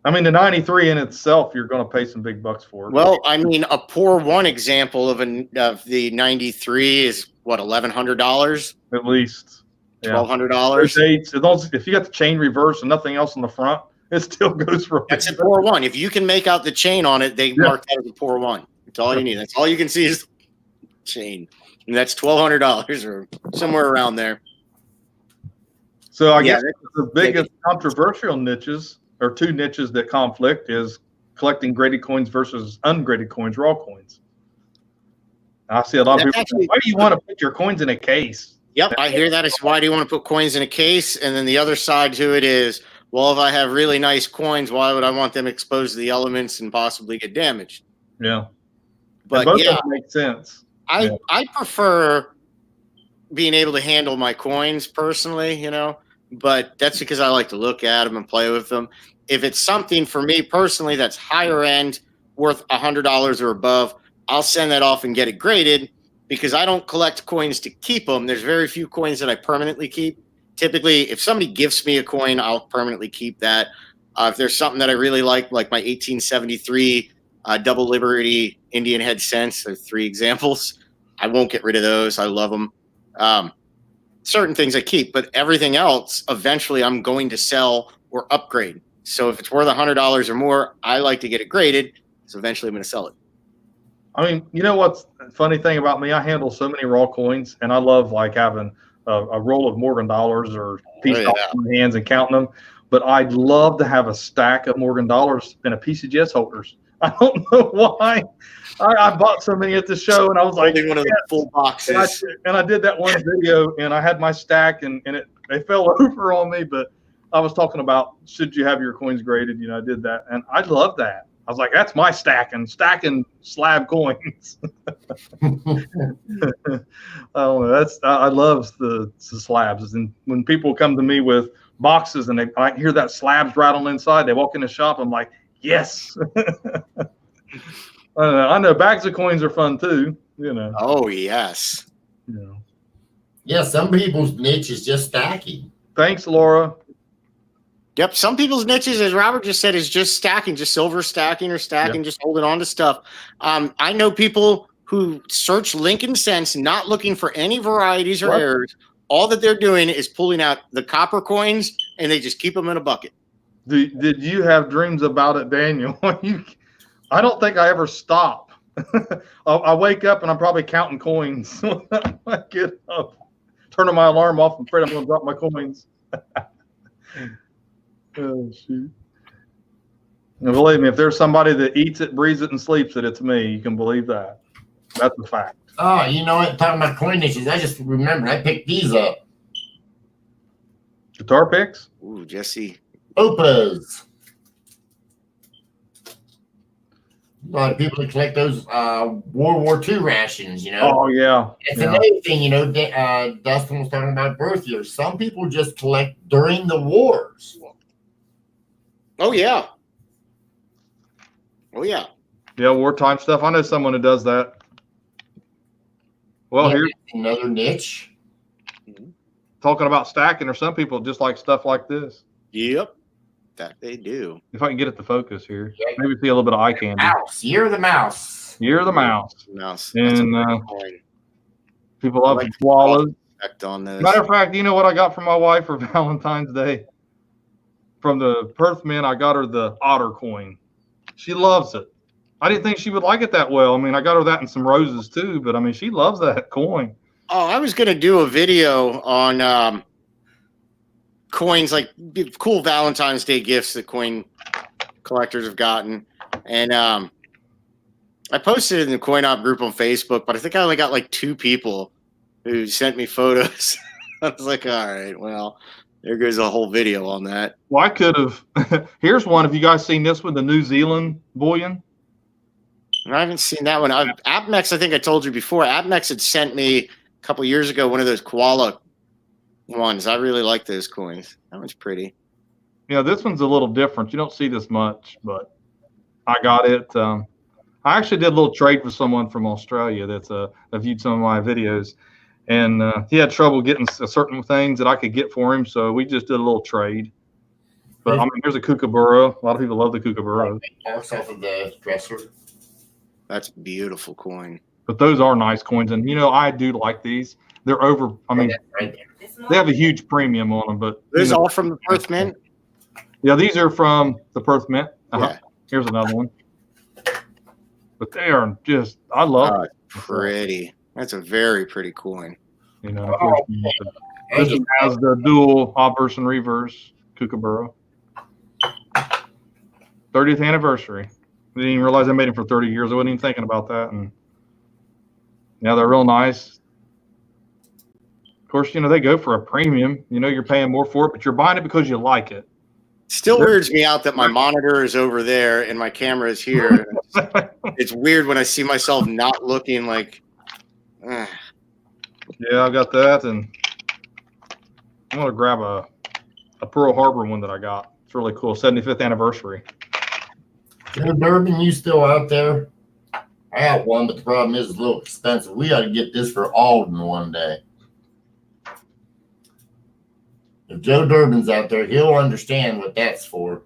I mean, the 93 in itself, you're going to pay some big bucks for it. Well, I mean, a poor one example of the 93 is what, $1,100? At least. $1,200. If you got the chain reverse and nothing else on the front, it still goes for. That's a poor one. If you can make out the chain on it, they mark that as a poor one. That's all you need. That's all you can see is the chain, and that's $1,200 or somewhere around there. So I guess the biggest controversial niches, or two niches that conflict, is collecting graded coins versus ungraded coins, raw coins. I see a lot of people saying, why do you want to put your coins in a case? Yep, I hear that. It's why do you want to put coins in a case? And then the other side to it is, well, if I have really nice coins, why would I want them exposed to the elements and possibly get damaged? Yeah. But both of them make sense. I prefer being able to handle my coins personally, but that's because I like to look at them and play with them. If it's something for me personally that's higher end, worth $100 or above, I'll send that off and get it graded because I don't collect coins to keep them. There's very few coins that I permanently keep. Typically, if somebody gifts me a coin, I'll permanently keep that. If there's something that I really like my 1873 Double Liberty Indian head cents, there's 3 examples, I won't get rid of those. I love them. Certain things I keep, but everything else, eventually I'm going to sell or upgrade. So if it's worth $100 or more, I like to get it graded, so eventually I'm going to sell it. I mean, you know what's the funny thing about me? I handle so many raw coins, and I love having a roll of Morgan dollars or piece dollars in my hands and counting them. But I'd love to have a stack of Morgan dollars and a PCGS holders. I don't know why. I bought so many at the show, and I was like, one of the full boxes. And I did that one video, and I had my stack, and they fell over on me. But I was talking about, should you have your coins graded? I did that, and I love that. I was like, that's my stacking slab coins. I don't know. I love the slabs. And when people come to me with boxes and I hear that slabs rattle inside, they walk in the shop, I'm like, yes. I know bags of coins are fun too, Oh, yes. Yeah, some people's niche is just stacking. Thanks, Laura. Yep, some people's niches, as Robert just said, is just stacking, just silver stacking or stacking, just holding on to stuff. I know people who search Lincoln cents, not looking for any varieties or errors. All that they're doing is pulling out the copper coins, and they just keep them in a bucket. Did you have dreams about it, Daniel? I don't think I ever stop. I wake up and I'm probably counting coins. I get up, turning my alarm off, I'm afraid I'm going to drop my coins. Oh, shoot. And believe me, if there's somebody that eats it, breathes it, and sleeps it, it's me. You can believe that. That's a fact. Oh, you know what? Talking about coin niches, I just remember I picked these up. Guitar picks? Ooh, Jesse. Opas. A lot of people that collect those World War II rations, Oh, yeah. It's another thing, Dustin was talking about birth years. Some people just collect during the wars. Oh, yeah. Oh, yeah. Yeah, wartime stuff. I know someone who does that. Well, here's another niche. Talking about stacking, or some people just like stuff like this. Yep. That they do. If I can get it to focus here, Yeah. maybe see a little bit of eye candy. Mouse. You're the mouse. You're the mouse. Mouse. And Coin. people love like koalas. Effect on this. Matter of fact, you know what I got from my wife for Valentine's Day? From the Perth Mint, I got her the otter coin. She loves it. I didn't think she would like it that well. I mean, I got her that and some roses too, but I mean, she loves that coin. Oh, I was going to do a video on coins, like cool Valentine's Day gifts that coin collectors have gotten. And I posted it in the Coin Op group on Facebook, but I think I only got like 2 people who sent me photos. I was like, all right, well, there goes a whole video on that. Well, I could have. Here's one. Have you guys seen this one, the New Zealand bullion? And I haven't seen that one. AppMex, I think I told you before, AppMex had sent me a couple years ago one of those koala ones. I really like those coins. That one's pretty. Yeah, this one's a little different. You don't see this much, but I got it. I actually did a little trade with someone from Australia that's viewed some of my videos, and he had trouble getting certain things that I could get for him, so we just did a little trade. But I mean, here's a Kookaburra. A lot of people love the Kookaburra. Marks off of the dresser. That's a beautiful coin. But those are nice coins, and you know, I do like these. They're over. I mean, Right there. they have a huge premium on them, but Those all from the Perth Mint? yeah, these are from the Perth Mint. Yeah. Here's another one. But they are just, I love Oh, it. pretty. That's a very pretty coin. You know, this one has the dual obverse and reverse Kookaburra. 30th anniversary. I didn't even realize I made them for 30 years. I wasn't even thinking about that. And yeah, they're real nice. Of course, you know, they go for a premium. You know, you're paying more for it, but you're buying it because you like it. Still weirds me out that my monitor is over there and my camera is here. It's weird when I see myself not looking like. Yeah, I got that, and I'm gonna grab a Pearl Harbor one that I got. It's really cool. 75th anniversary. Joe Durbin, you still out there? I got one, but the problem is it's a little expensive. We got to get this for Alden one day. If Joe Durbin's out there, he'll understand what that's for.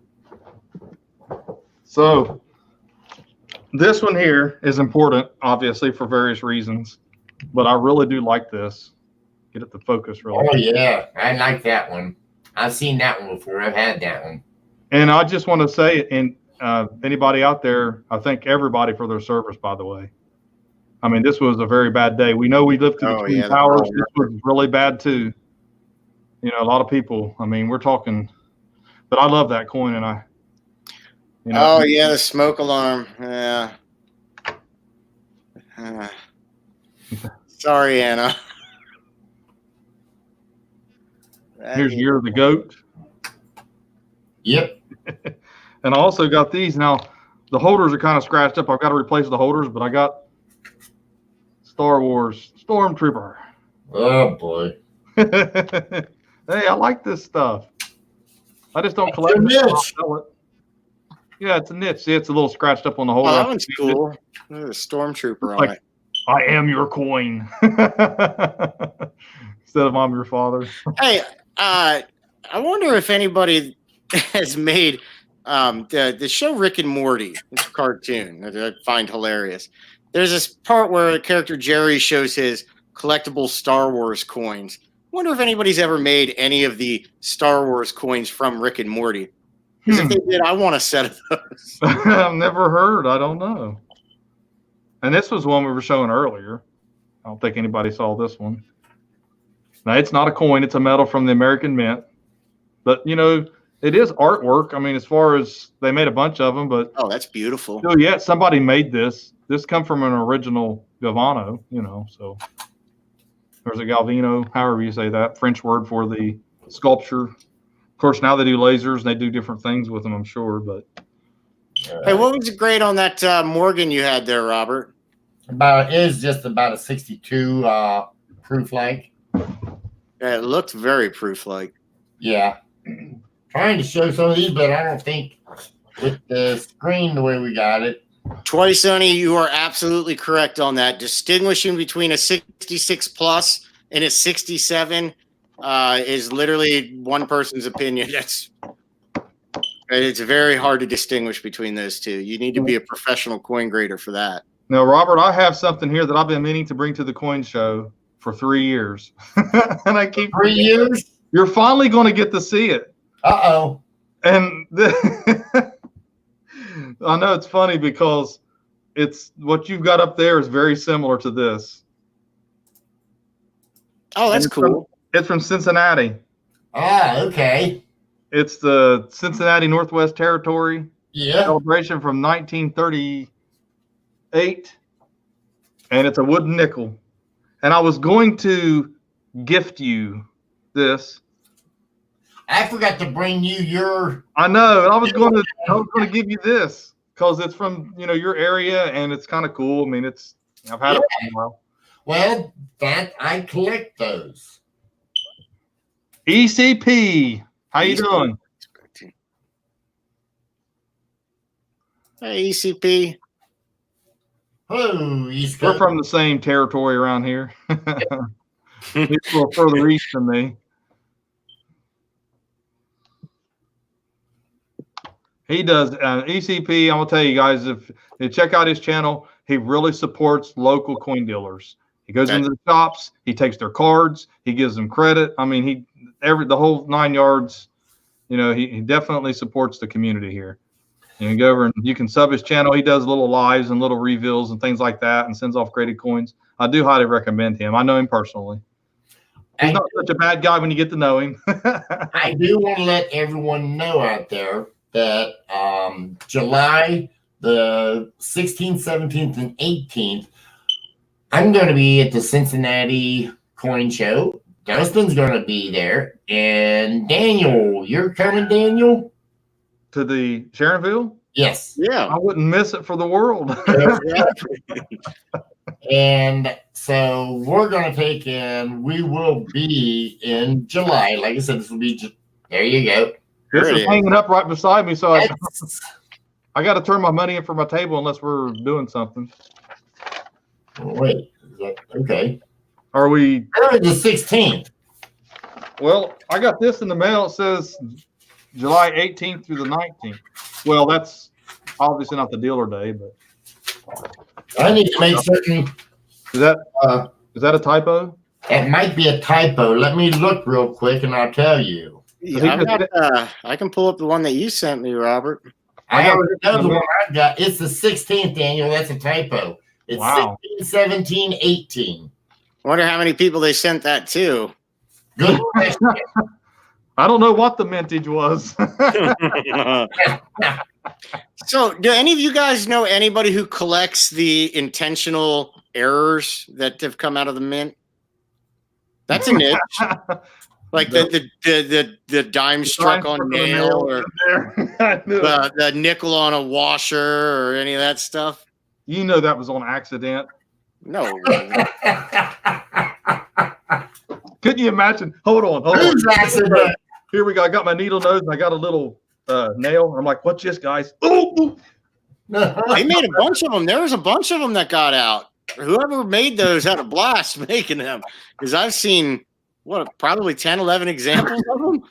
So this one here is important, obviously, for various reasons, but I really do like this. Get it to focus really. Oh, yeah. I like that one. I've seen that one before. I've had that one. And I just want to say, and anybody out there, I thank everybody for their service, by the way. I mean, this was a very bad day. We know we lived through the Twin Towers. This was really bad, too. You know, a lot of people, I mean, we're talking, but I love that coin, and I, you know. Oh, yeah, the smoke alarm. Yeah. Sorry, Anna. Here's Year of the Goat. Yep. And I also got these. Now, the holders are kind of scratched up. I've got to replace the holders, but I got Star Wars Stormtrooper. Oh, boy. Hey, I like this stuff. I just don't collect it. I'll sell it. Yeah, it's a niche. See, it's a little scratched up on the holder. Oh, that one's cool. There's a Stormtrooper on it. I am your coin. Instead of I'm your father. Hey, I wonder if anybody has made the show Rick and Morty. It's a cartoon that I find hilarious. There's this part where the character Jerry shows his collectible Star Wars coins. I wonder if anybody's ever made any of the Star Wars coins from Rick and Morty. Because if they did, I want a set of those. I've never heard. I don't know. And this was one we were showing earlier. I don't think anybody saw this one. Now, it's not a coin. It's a medal from the American Mint. But, you know, it is artwork. I mean, as far as they made a bunch of them, but. Oh, that's beautiful. Oh, yeah, somebody made this. This come from an original Galvano, you know, so. There's a Galvino, however you say that, French word for the sculpture. Of course, now they do lasers and they do different things with them, I'm sure. But hey, what was the grade on that Morgan you had there, Robert? Is just about a 62 proof like. Yeah, it looked very proof like. Yeah. Trying to show some of these, but I don't think with the screen the way we got it. Troy Sonny, you are absolutely correct on that. Distinguishing between a 66 plus and a 67 is literally one person's opinion. It's very hard to distinguish between those two. You need to be a professional coin grader for that. Now, Robert, I have something here that I've been meaning to bring to the coin show for 3 years. And I keep 3 years? You're finally going to get to see it. Uh-oh. And I know it's funny because it's what you've got up there is very similar to this. Oh, that's cool. It's from Cincinnati. Ah, okay. It's the Cincinnati Northwest Territory Yeah. celebration from 1938, and it's a wooden nickel. And I was going to gift you this. I forgot to bring you your. I know. I was going to give you this because it's from your area and it's kind of cool. I mean, I've had it for a while. Well, I collect those. ECP, how you doing? Hey, ECP. Hello, East We're Coast. from the same territory around here. He's a little further east than me. He does ECP. I'm gonna tell you guys, if you check out his channel, he really supports local coin dealers. He goes into the shops, he takes their cards, he gives them credit. I mean, the whole 9 yards. He definitely supports the community here. You go over and you can sub his channel. He does little lives and little reveals and things like that, and sends off graded coins. I do highly recommend him. I know him personally. He's not such a bad guy when you get to know him. I do want to let everyone know out there that July the 16th, 17th, and 18th, I'm going to be at the Cincinnati Coin Show. Dustin's going to be there. And Daniel, you're coming, Daniel? To the Sharonville? Yes. Yeah. I wouldn't miss it for the world. And so we're going to take and we will be in July. Like I said, this will be, there you go. This is hanging up right beside me, so I got to turn my money in for my table unless we're doing something. Wait, okay. Are we? The 16th. Well, I got this in the mail. It says July 18th through the 19th. Well, that's obviously not the dealer day, but I need to make certain. Is that a typo? It might be a typo. Let me look real quick and I'll tell you. Yeah, I can pull up the one that you sent me, Robert. I already know the one I got. It's the 16th, Daniel. That's a typo. It's Wow. 16, 17, 18. I wonder how many people they sent that to. Good question. I don't know what the mintage was. So, do any of you guys know anybody who collects the intentional errors that have come out of the mint? That's a niche. Like the dime struck on nail, or the nickel on a washer, or any of that stuff. You know that was on accident. No. Couldn't you imagine? Hold on. Who's accident? Here we go. I got my needle nose and I got a little nail. I'm like, what's this, guys? Ooh. They made a bunch of them. There was a bunch of them that got out. Whoever made those had a blast making them, because I've seen probably 10, 11 examples of them.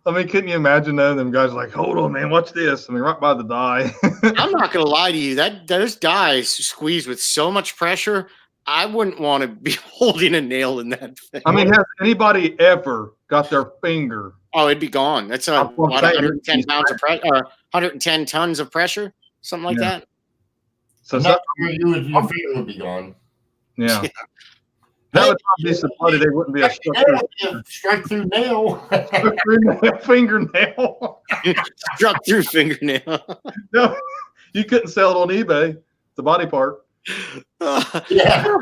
I mean, couldn't you imagine though? Them guys like, hold on, man, watch this. I mean, right by the die. I'm not gonna lie to you. Those dies squeeze with so much pressure. I wouldn't want to be holding a nail in that thing. I mean, has anybody ever got their finger? Oh, it'd be gone. That's 110 pounds of pressure, 110 tons of pressure, something like that. So your finger would be gone. Yeah. That would not be so funny. They wouldn't be a struck through nail. Fingernail. Struck through fingernail. No, you couldn't sell it on eBay. It's a body part. Yeah.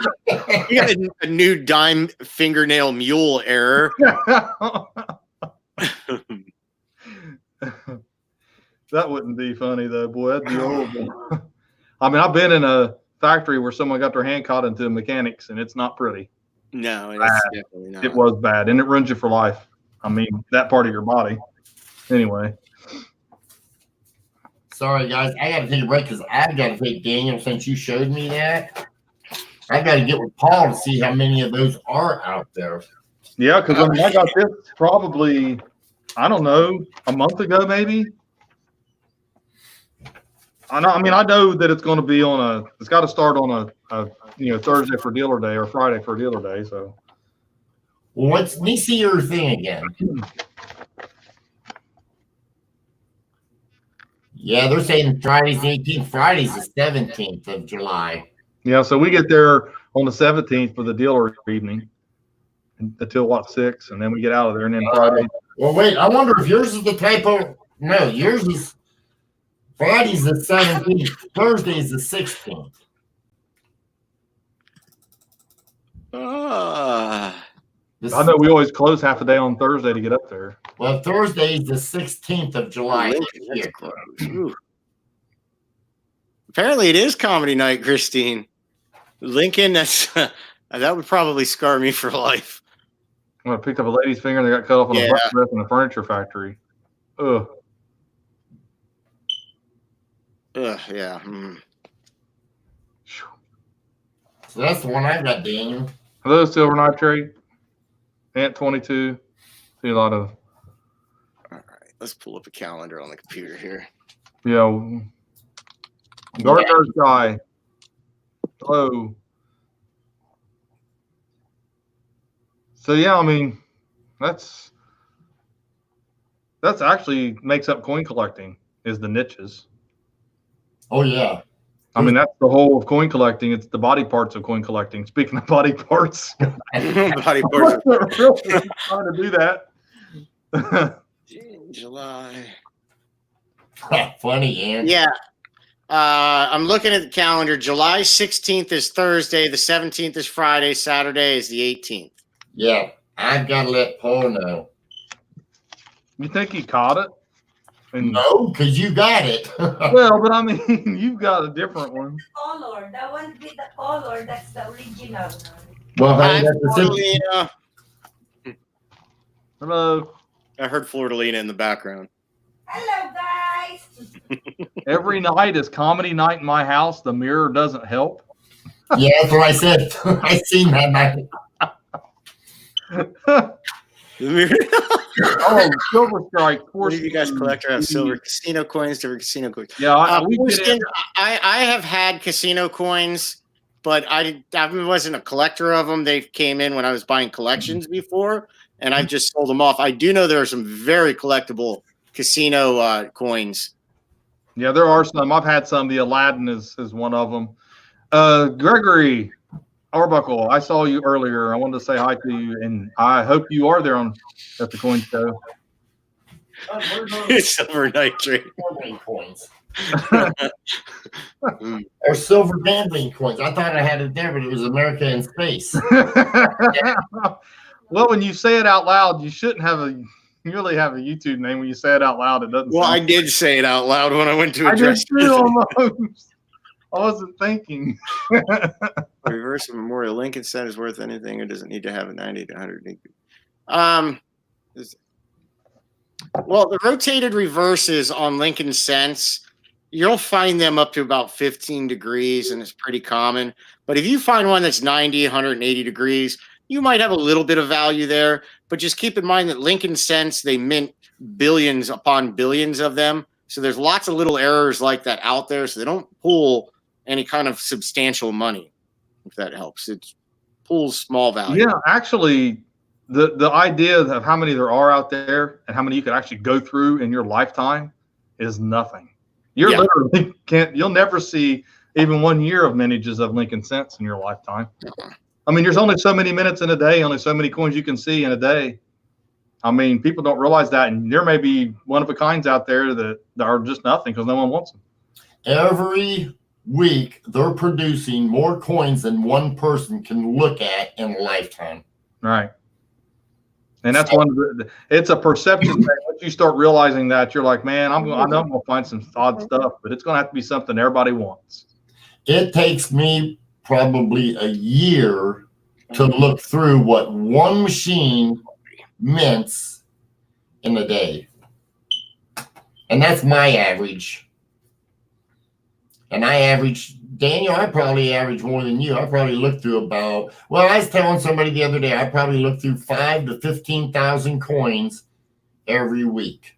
You got a new dime fingernail mule error. That wouldn't be funny though, boy. That'd be horrible. I mean, I've been in a factory where someone got their hand caught into mechanics, and it's not pretty. No, it's definitely not. It was bad, and it ruins you for life. I mean, that part of your body. Anyway. Sorry, guys. I got to take a break because I've got to take Daniel since you showed me that. I got to get with Paul to see how many of those are out there. Yeah, because I got this probably I don't know, a month ago maybe. I know that it's going to be it's got to start on a Thursday for dealer day or Friday for dealer day. So, well, let me see your thing again. Yeah, they're saying Friday's 18th. Friday's the 17th of July. Yeah, so we get there on the 17th for the dealer evening until what, 6, and then we get out of there, and then Friday. Well, wait, I wonder if yours is the typo. No, yours is Friday's the 17th. Thursday's the 16th. I know we always close half a day on Thursday to get up there. Well, Thursday's the 16th of July. Apparently, it is comedy night, Christine. Lincoln, that would probably scar me for life. I picked up a lady's finger and they got cut off on a breath in a furniture factory. Ugh. Yeah. So that's the one I got, Daniel. Hello, Silver Nitrate. Ant 22. See a lot of. All right, let's pull up a calendar on the computer here. Yeah. Gardner's guy. Hello. So yeah, I mean, that's actually makes up coin collecting is the niches. Oh yeah. I mean, that's the whole of coin collecting. It's the body parts of coin collecting. Speaking of body parts, body parts. Really trying to do that. July. Funny, Ann. Yeah. I'm looking at the calendar. July 16th is Thursday. The 17th is Friday. Saturday is the 18th. Yeah, I've got to let Paul know. You think he caught it? No, because you got it. Well, but I mean, you've got a different one. Color, that one with the color, that's the original. Well, honey, that's the Hello. I heard Florida-Lena in the background. Hello, guys. Every night is comedy night in my house. The mirror doesn't help. Yeah, that's what I said. I seen that night. Oh, Silver Strike. What do you guys collect or have silver casino coins, different casino coins? Yeah, I have had casino coins, but I wasn't a collector of them. They came in when I was buying collections before, and I've just sold them off. I do know there are some very collectible casino coins. Yeah, there are some. I've had some. The Aladdin is one of them. Gregory Arbuckle, I saw you earlier. I wanted to say hi to you, and I hope you are there at the coin show. Silver nitrate. Coins. Or silver gambling coins. I thought I had it there, but it was America in space. Well, when you say it out loud, you shouldn't have you really have a YouTube name. When you say it out loud, it doesn't. Well, I did say it out loud when I went to address. I did too, almost. I wasn't thinking. Reverse of Memorial Lincoln set is worth anything. It doesn't need to have a 90 to 100. Well, the rotated reverses on Lincoln cents, you'll find them up to about 15 degrees, and it's pretty common. But if you find one that's 90, 180 degrees, you might have a little bit of value there. But just keep in mind that Lincoln cents, they mint billions upon billions of them. So there's lots of little errors like that out there. So they don't pull any kind of substantial money, if that helps. It pulls small value. Yeah, actually, the idea of how many there are out there and how many you could actually go through in your lifetime is nothing. Literally you'll never see even 1 year of miniatures of Lincoln cents in your lifetime. I mean, there's only so many minutes in a day, only so many coins you can see in a day. I mean, people don't realize that, and there may be one-of-a-kinds out there that are just nothing because no one wants them. Every week, they're producing more coins than one person can look at in a lifetime. Right. And that's it's a perception thing. Once you start realizing that, you're like, man, I know I'm going to find some odd stuff, but it's going to have to be something everybody wants. It takes me probably a year to look through what one machine mints in a day. And that's my average. And I average, Daniel, I probably average more than you. I probably look through I was telling somebody the other day, I probably look through 5,000 to 15,000 coins every week?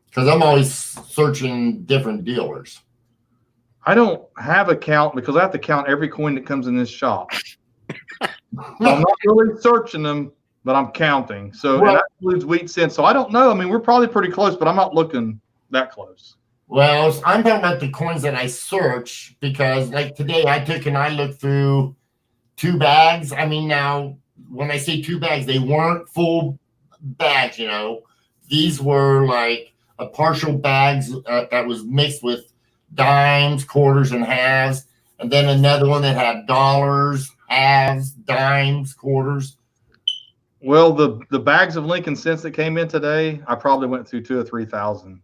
Because I'm always searching different dealers. I don't have a count because I have to count every coin that comes in this shop. So I'm not really searching them, but I'm counting. So and that includes wheat cents. So I don't know. I mean, we're probably pretty close, but I'm not looking that close. Well, I'm talking about the coins that I search because, like today, I took and I looked through 2 bags. I mean, now when I say 2 bags, they weren't full bags. You know, these were like a partial bags that was mixed with dimes, quarters, and halves, and then another one that had dollars, halves, dimes, quarters. Well, the bags of Lincoln cents that came in today, I probably went through 2,000 or 3,000.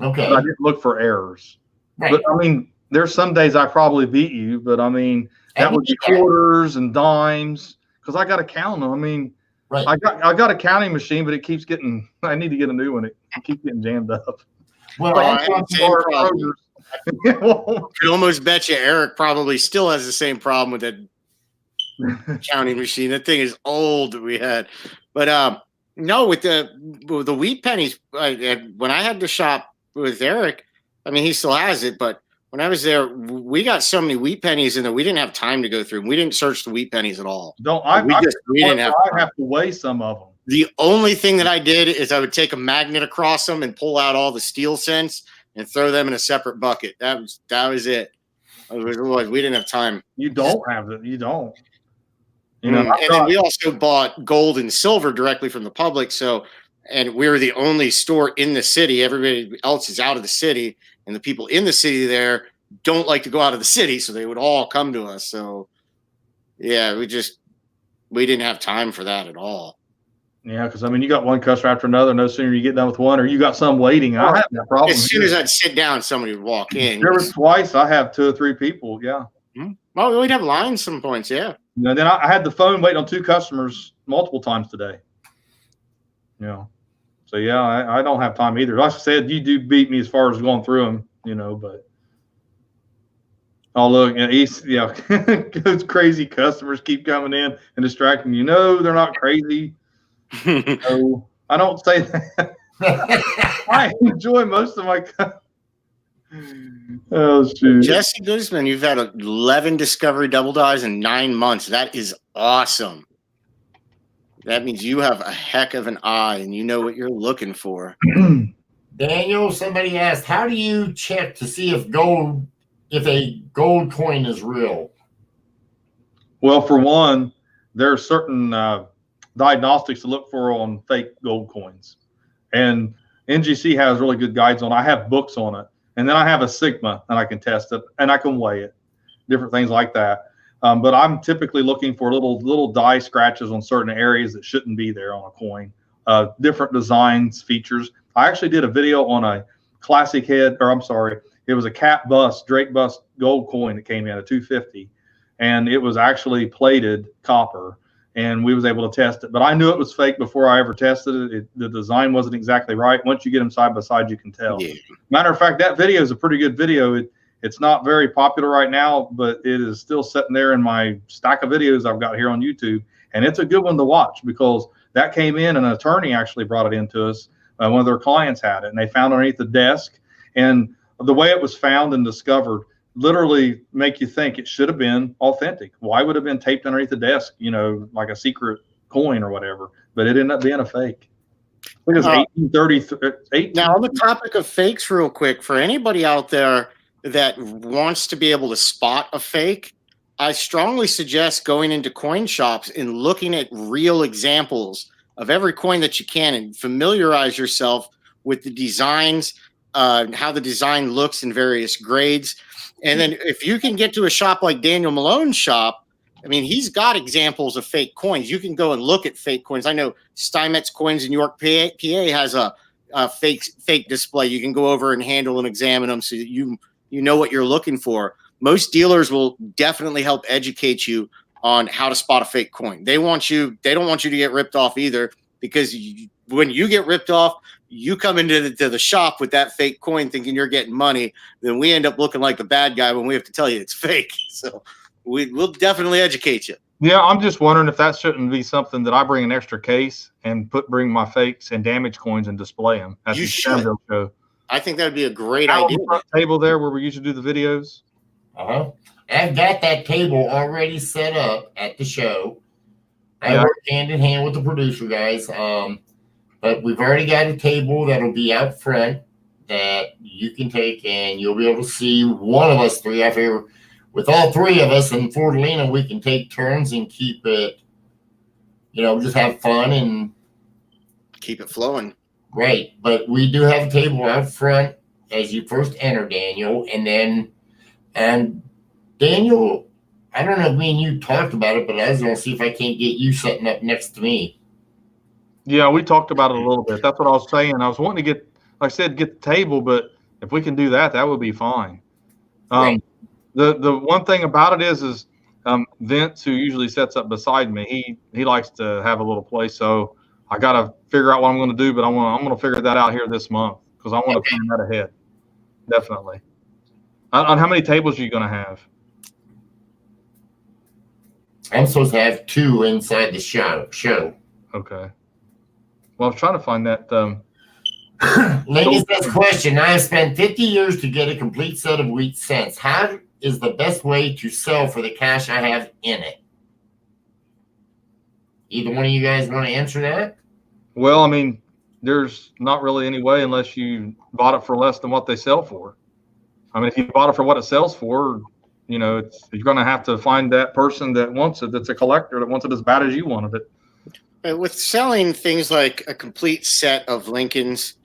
Okay. But I didn't look for errors. Right. But I mean, there's some days I probably beat you, but I mean, that would be quarters and dimes because I got to count them. I mean, right. I got a counting machine, but it keeps getting. I need to get a new one. It keeps getting jammed up. Well, I could almost bet you Eric probably still has the same problem with that counting machine. That thing is old that we had. But no, with the wheat pennies, when I had to shop with Eric, I mean, he still has it, but when I was there, we got so many wheat pennies in there, we didn't have time to go through them. We didn't search the wheat pennies at all. We didn't have to weigh some of them. The only thing that I did is I would take a magnet across them and pull out all the steel cents and throw them in a separate bucket. That was it. Otherwise, we didn't have time. You don't have it. You don't. You know, and then we also bought gold and silver directly from the public. So, and we were the only store in the city. Everybody else is out of the city, and the people in the city there don't like to go out of the city, so they would all come to us. So, yeah, we didn't have time for that at all. Yeah, because I mean, you got one customer after another. No sooner you get done with one, or you got some waiting. I have that problem. As soon as I'd sit down, somebody would walk in. There was twice I have 2 or 3 people. Yeah. Well, we'd have lines some points. Yeah. And then I had the phone waiting on 2 customers multiple times today. You know, so yeah, I don't have time either. Like I said, you do beat me as far as going through them. You know, but oh look, those crazy customers keep coming in and distracting you. No, they're not crazy. No, I don't say that. I enjoy most of my. Oh shoot, Jesse Guzman, you've had 11 Discovery Double Dies in 9 months. That is awesome. That means you have a heck of an eye and you know what you're looking for. Daniel, somebody asked, how do you check to see if a gold coin is real? Well, for one, there are certain diagnostics to look for on fake gold coins, and NGC has really good guides on. I have books on it, and then I have a Sigma and I can test it and I can weigh it, different things like that. But I'm typically looking for little die scratches on certain areas that shouldn't be there on a coin, different designs, features. I actually did a video on a classic head, or I'm sorry, it was a cap bust, Drake bust gold coin that came in at 250, and it was actually plated copper. And we was able to test it, but I knew it was fake before I ever tested it. The design wasn't exactly right. Once you get them side by side, you can tell. Yeah. Matter of fact, that video is a pretty good video. It's not very popular right now, but it is still sitting there in my stack of videos I've got here on YouTube, and it's a good one to watch because that came in. An attorney actually brought it into us. One of their clients had it, and they found it underneath the desk. And the way it was found and discovered literally make you think it should have been authentic. Why would it have been taped underneath the desk, you know, like a secret coin or whatever? But it ended up being a fake. I think it was 1833. Now, on the topic of fakes, real quick, for anybody out there that wants to be able to spot a fake, I strongly suggest going into coin shops and looking at real examples of every coin that you can and familiarize yourself with the designs, how the design looks in various grades. And then if you can get to a shop like Daniel Malone's shop, I mean, he's got examples of fake coins. You can go and look at fake coins. I know Steinmetz Coins in York, PA has a fake display. You can go over and handle and examine them so that you know what you're looking for. Most dealers will definitely help educate you on how to spot a fake coin. They don't want you to get ripped off either, because when you get ripped off, you come into the shop with that fake coin thinking you're getting money, then we end up looking like the bad guy when we have to tell you it's fake. So we'll definitely educate you. Yeah, I'm just wondering if that shouldn't be something that I bring an extra case and bring my fakes and damaged coins and display them at You the should. Shamville show. I think that would be a great Out on idea. the front table there where we usually do the videos. I've got that table already set up at the show. I Yeah. work hand in hand with the producer guys. But we've already got a table that'll be out front that you can take, and you'll be able to see one of us three. I figure with all three of us in Fortalina, we can take turns and keep it, just have fun and Keep it flowing. Right. But we do have a table out front as you first enter, Daniel. And Daniel, I don't know if me and you talked about it, but I was going to see if I can't get you setting up next to me. Yeah, we talked about it a little bit. That's what I was saying. I was wanting to get, like I said, get the table, but if we can do that, that would be fine. Right. The one thing about it is Vince, who usually sets up beside me, he likes to have a little place. So I got to figure out what I'm going to do, but I'm going to figure that out here this month because I want to plan that ahead. Definitely. On how many tables are you going to have? I'm supposed to have 2 inside the show. Okay. Well, I was trying to find that. Ladies, this question. I have spent 50 years to get a complete set of wheat cents. How is the best way to sell for the cash I have in it? Either one of you guys want to answer that? Well, I mean, there's not really any way unless you bought it for less than what they sell for. I mean, if you bought it for what it sells for, you're going to have to find that person that wants it, that's a collector, that wants it as bad as you wanted it. With selling things like a complete set of Lincolns,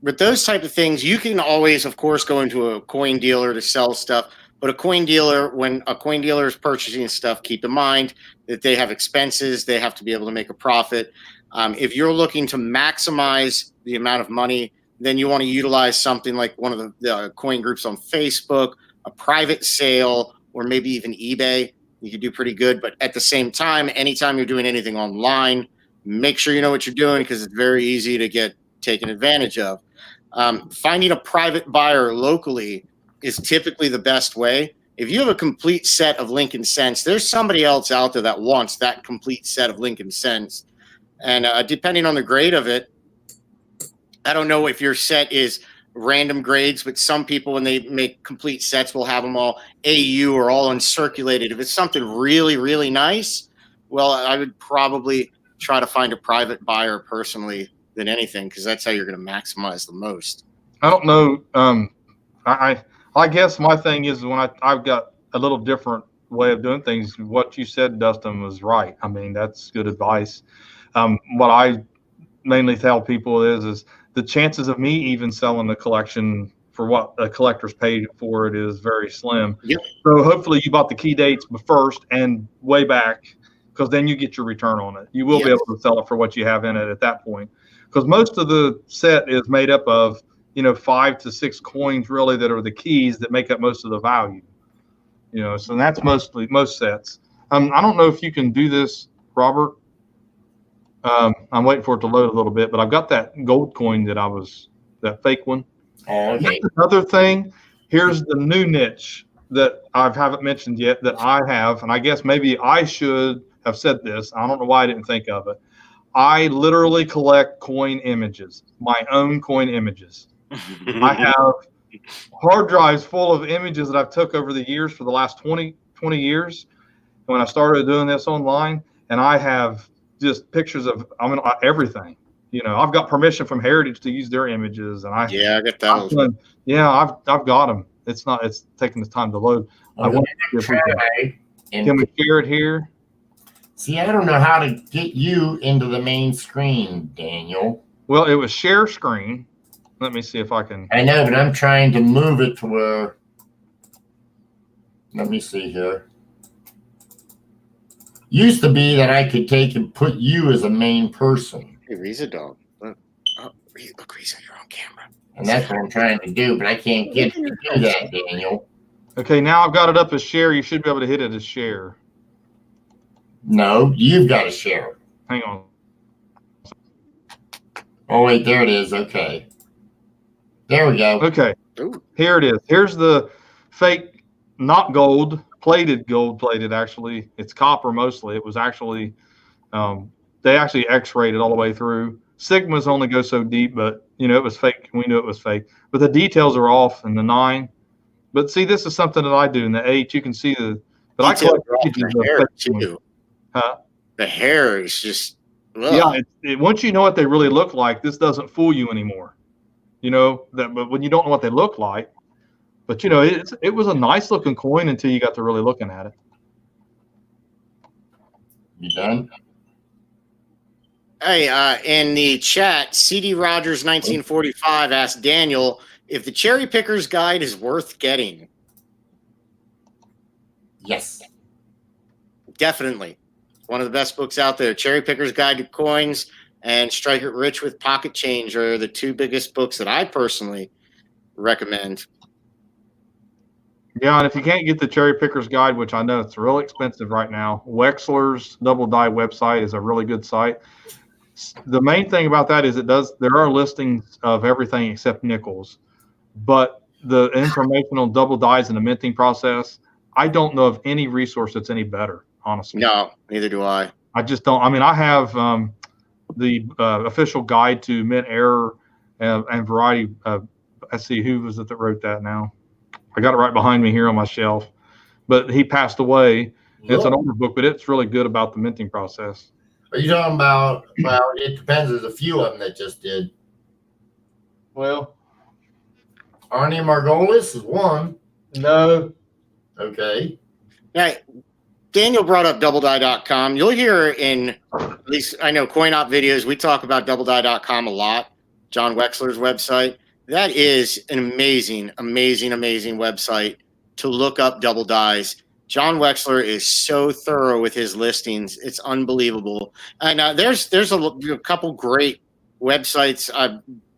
with those type of things, you can always, of course, go into a coin dealer to sell stuff. But a coin dealer, when a coin dealer is purchasing stuff, keep in mind that they have expenses. They have to be able to make a profit. If you're looking to maximize the amount of money, then you want to utilize something like one of the coin groups on Facebook, a private sale, or maybe even eBay. You could do pretty good. But at the same time, anytime you're doing anything online, make sure you know what you're doing because it's very easy to get taken advantage of. Finding a private buyer locally is typically the best way. If you have a complete set of Lincoln cents, there's somebody else out there that wants that complete set of Lincoln cents. And depending on the grade of it, I don't know if your set is random grades, but some people, when they make complete sets, will have them all AU or all uncirculated. If it's something really, really nice, well, I would probably try to find a private buyer personally than anything, because that's how you're going to maximize the most. I don't know. I guess my thing is when I've got a little different way of doing things. What you said, Dustin, was right. I mean, that's good advice. What I mainly tell people is the chances of me even selling the collection for what a collector's paid for it is very slim. Yep. So hopefully you bought the key dates first and way back, because then you get your return on it. You will be able to sell it for what you have in it at that point. Because most of the set is made up of, 5 to 6 coins really that are the keys that make up most of the value. So that's most sets. I don't know if you can do this, Robert. I'm waiting for it to load a little bit, but I've got that gold coin that fake one. Oh, okay. Another thing, here's the new niche that I haven't mentioned yet that I have, and I guess maybe I should have said this. I don't know why I didn't think of it. I literally collect coin images, my own coin images. I have hard drives full of images that I've took over the years for the last 20 years when I started doing this online, and I have just pictures of everything. I've got permission from Heritage to use their images, and I got those. I've got them. It's taking the time to load. Can we share it here? See, I don't know how to get you into the main screen, Daniel. Well, it was share screen. Let me see if I can. I know, but I'm trying to move it to where. Let me see here. Used to be that I could take and put you as a main person. Hey, Reza dog. Look, Reza, you're on camera. And that's what I'm trying to do, but I can't get to do that, Daniel. Okay, now I've got it up as share. You should be able to hit it as share. No, you've got to share. Hang on. Oh, wait, there it is. Okay. There we go. Okay, Ooh. here it is. Here's the fake, not gold, plated, gold plated. Actually, it's copper mostly. It was actually they actually X-rayed it all the way through. Sigmas only go so deep, but you know it was fake. We knew it was fake, but the details are off in the 9. But see, this is something that I do in the 8. You can see but I collect pages of hair fake too. ones. Huh? The hair is just yeah. Once you know what they really look like, this doesn't fool you anymore. You know that, but when you don't know what they look like, but you know it was a nice looking coin until you got to really looking at it. You done? Hey, in the chat, CD Rogers 1945 asked Daniel if the Cherry Picker's Guide is worth getting. Yes. Definitely. One of the best books out there. Cherry Picker's Guide to Coins and Strike It Rich with Pocket Change are the 2 biggest books that I personally recommend. Yeah, and if you can't get the Cherry Picker's Guide, which I know it's real expensive right now, Wexler's Double Die website is a really good site. The main thing about that is there are listings of everything except nickels, but the information on double dies and the minting process, I don't know of any resource that's any better, honestly. No, neither do I. I just don't. I mean, I have the official guide to mint error and variety. Let's see, who was it that wrote that now? I got it right behind me here on my shelf, but he passed away. It's an older book, but it's really good about the minting process. Are you talking about, well, it depends. There's a few of them that just did. Well, Arnie Margolis is one. no. Okay. Yeah, Daniel brought up doubledie.com. You'll hear in, at least I know, CoinOp videos, we talk about doubledie.com a lot, John Wexler's website. That is an amazing, amazing, amazing website to look up double dies. John Wexler is so thorough with his listings. It's unbelievable. And there's a couple great websites.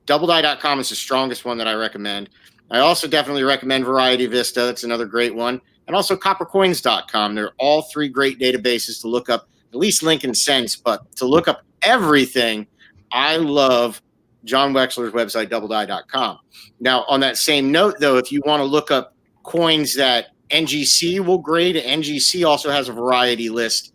Doubledie.com is the strongest one that I recommend. I also definitely recommend Variety Vista. That's another great one. And also coppercoins.com. They're all 3 great databases to look up, at least Lincoln Cents, but to look up everything, I love John Wexler's website, doubledie.com. Now, on that same note, though, if you want to look up coins that NGC will grade, NGC also has a variety list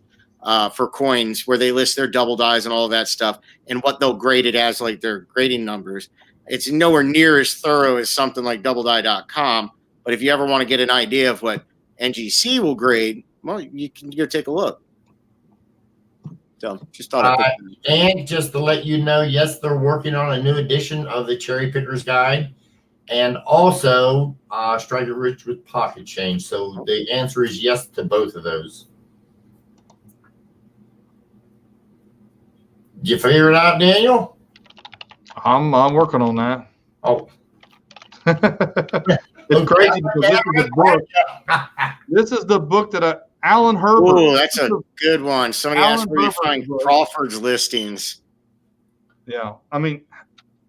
for coins where they list their double dies and all of that stuff and what they'll grade it as, like their grading numbers. It's nowhere near as thorough as something like doubledie.com, but if you ever want to get an idea of what NGC will grade, well, you can go take a look. So just thought and just to let you know, yes, they're working on a new edition of the Cherry Picker's Guide, and also Strike It Rich with Pocket Change. So the answer is yes to both of those. Did you figure it out, Daniel? I'm working on that. Oh. It's crazy because this is the book. This is the book that Alan Herbert. Oh, that's a good one. Somebody asked where you find Crawford's listings. Yeah, I mean,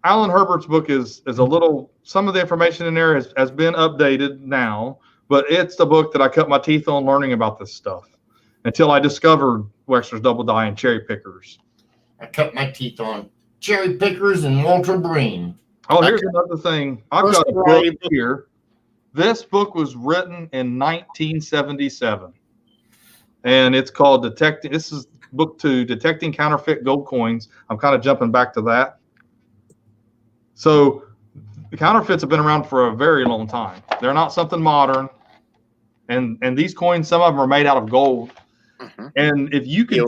Alan Herbert's book is a little. Some of the information in there has been updated now, but it's the book that I cut my teeth on learning about this stuff until I discovered Wexler's Double Die and Cherry Pickers. I cut my teeth on Cherry Pickers and Walter Breen. Oh, here's another thing. I've got a book here. This book was written in 1977, and it's called Detecting. This is book 2, Detecting Counterfeit Gold Coins. I'm kind of jumping back to that. So the counterfeits have been around for a very long time. They're not something modern, and these coins, some of them are made out of gold. Mm-hmm. And if you can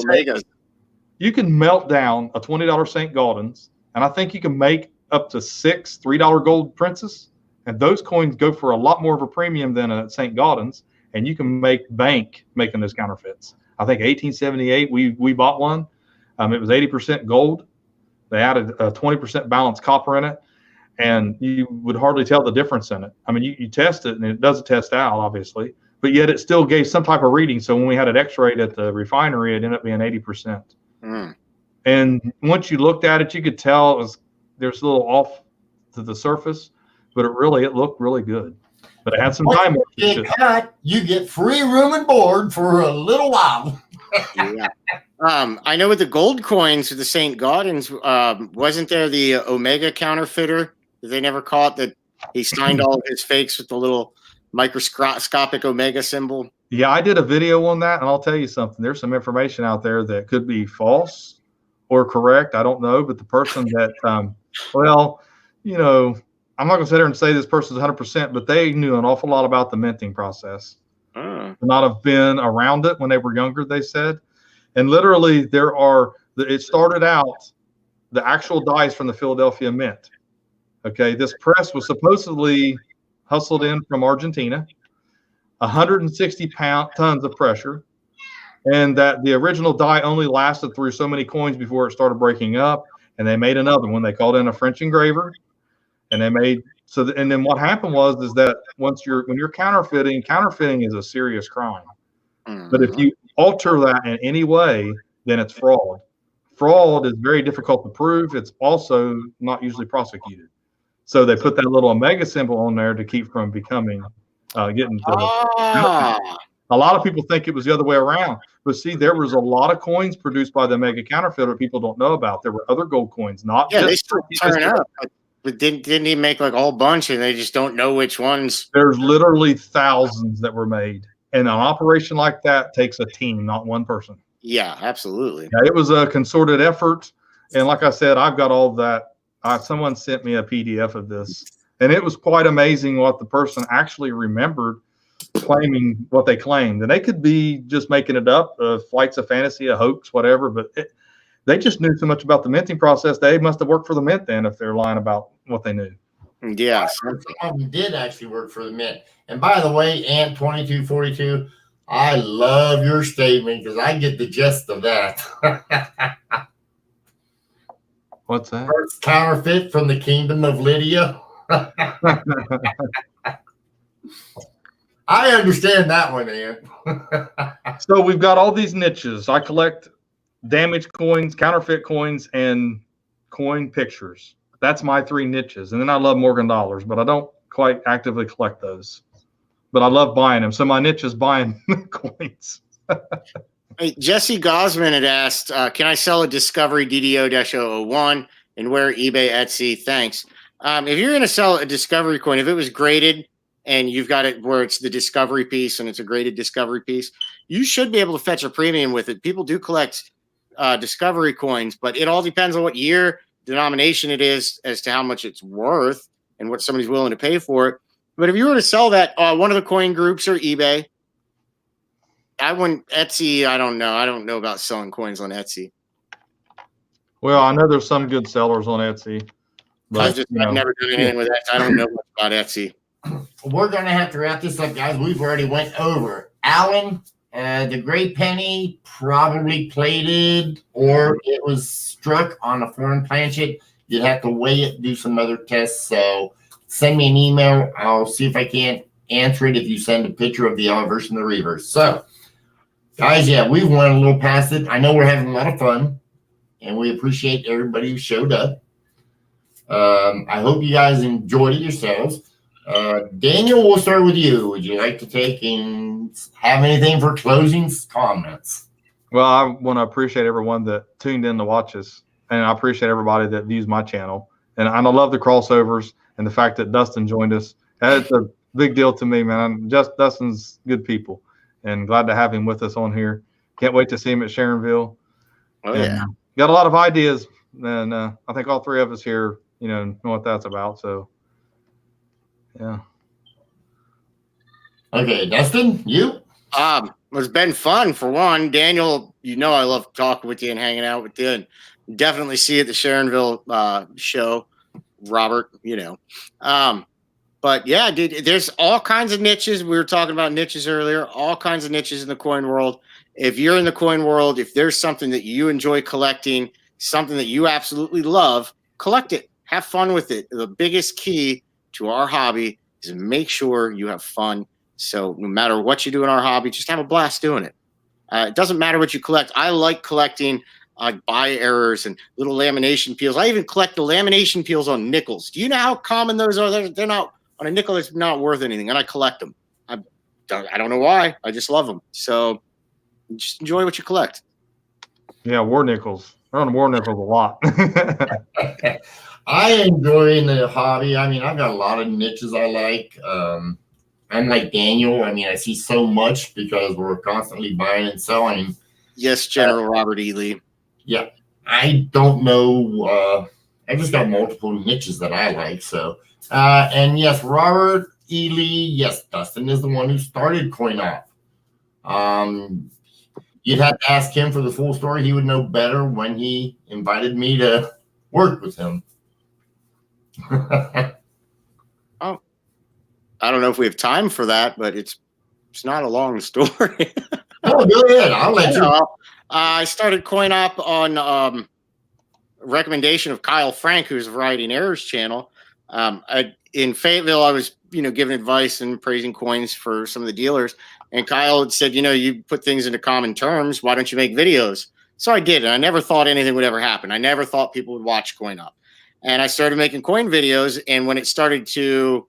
you can melt down a $20 St. Gaudens, and I think you can make up to 6 $3 gold princes. And those coins go for a lot more of a premium than a St. Gaudens, and you can make bank making those counterfeits. I think 1878, we bought one. It was 80% gold. They added a 20% balanced copper in it, and you would hardly tell the difference in it. I mean, you test it, and it doesn't test out, obviously, but yet it still gave some type of reading. So when we had it x-rayed at the refinery, it ended up being 80%. Mm. And once you looked at it, you could tell there's a little off to the surface, but it looked really good. But it had some time. You get free room and board for a little while. Yeah. I know with the gold coins with the St. Gaudens, wasn't there the Omega counterfeiter that they never caught, that he signed all of his fakes with the little microscopic Omega symbol? Yeah, I did a video on that, and I'll tell you something. There's some information out there that could be false or correct. I don't know, but the person that, well, you know, I'm not going to sit there and say this person's 100%, but they knew an awful lot about the minting process. Not have been around it when they were younger, they said. And literally, it started out, the actual dice from the Philadelphia Mint. Okay, this press was supposedly hustled in from Argentina, 160 tons of pressure, and that the original die only lasted through so many coins before it started breaking up, and they made another one. They called in a French engraver, and they made and then what happened is that when you're counterfeiting is a serious crime. But if you alter that in any way, then it's fraud. Fraud is very difficult to prove. It's also not usually prosecuted. So they put that little omega symbol on there to keep from becoming getting to a lot of people think it was the other way around. But see, there was a lot of coins produced by the mega counterfeiter people don't know about. There were other gold coins, not just they still turn up, but didn't he make like a whole bunch and they just don't know which ones? There's literally thousands that were made. And an operation like that takes a team, not one person. Yeah, absolutely. Yeah, it was a concerted effort. And like I said, I've got all that. Someone sent me a PDF of this. And it was quite amazing what the person actually remembered claiming what they claimed. And they could be just making it up, flights of fantasy, a hoax, whatever. But they just knew so much about the minting process. They must have worked for the mint then if they're lying about what they knew. Yeah. Some did actually work for the mint. And by the way, Ant2242, I love your statement because I get the gist of that. What's that? First counterfeit from the kingdom of Lydia. I understand that one, Ant. So we've got all these niches. I collect damaged coins, counterfeit coins, and coin pictures. That's my 3 niches. And then I love Morgan dollars, but I don't quite actively collect those. But I love buying them. So my niche is buying coins. Hey, Jesse Gosman had asked, can I sell a Discovery DDO-001 and where eBay, Etsy? Thanks. If you're going to sell a Discovery coin, if it was graded and you've got it where it's the Discovery piece and it's a graded Discovery piece, you should be able to fetch a premium with it. People do collect Discovery coins, but it all depends on what year, denomination it is as to how much it's worth and what somebody's willing to pay for it. But if you were to sell that, one of the coin groups or eBay, I wouldn't. Etsy, I don't know. I don't know about selling coins on Etsy. Well, I know there's some good sellers on Etsy. But, I've never done anything with Etsy. I don't know much about Etsy. We're going to have to wrap this up, guys. We've already went over. Alan, the gray penny probably plated or it was struck on a foreign planchet. You'd have to weigh it, do some other tests. So send me an email. I'll see if I can't answer it if you send a picture of the yellow version of the reverse. So, guys, yeah, we've went a little past it. I know we're having a lot of fun, and we appreciate everybody who showed up. I hope you guys enjoyed it yourselves. Daniel, we'll start with you. Would you like to take and have anything for closing comments? Well, I want to appreciate everyone that tuned in to watch us, and I appreciate everybody that views my channel. And I love the crossovers and the fact that Dustin joined us. That's a big deal to me, man. Dustin's good people, and glad to have him with us on here. Can't wait to see him at Sharonville. Oh, yeah. Got a lot of ideas, and I think all 3 of us here, know what that's about. So, yeah. Okay, Dustin, you? It's been fun for one. Daniel, I love talking with you and hanging out with you. And definitely see you at the Sharonville show, Robert. But yeah, dude, there's all kinds of niches. We were talking about niches earlier. All kinds of niches in the coin world. If you're in the coin world, if there's something that you enjoy collecting, something that you absolutely love, collect it. Have fun with it. The biggest key to our hobby is make sure you have fun. So no matter what you do in our hobby, just have a blast doing it. It doesn't matter what you collect. I like collecting buy errors and little lamination peels. I even collect the lamination peels on nickels. Do you know how common those are? They're not on a nickel. It's not worth anything, and I collect them. I don't know why. I just love them. So just enjoy what you collect. Yeah, war nickels. They're on war nickels a lot. I enjoy the hobby. I mean, I've got a lot of niches I like. I'm like Daniel. I mean, I see so much because we're constantly buying and selling. Yes, General Robert E. Lee. Yeah, I don't know. I just got multiple niches that I like. So, and yes, Robert E. Lee. Yes, Dustin is the one who started CoinOp. You'd have to ask him for the full story. He would know better when he invited me to work with him. Oh, I don't know if we have time for that, but it's not a long story. Oh, go ahead. I'll let you. I started CoinOp on recommendation of Kyle Frank, who's a Variety and Errors channel. In Fayetteville, I was giving advice and praising coins for some of the dealers, and Kyle had said, you put things into common terms. Why don't you make videos? So I did, and I never thought anything would ever happen. I never thought people would watch CoinOp, and I started making coin videos. And when it started to,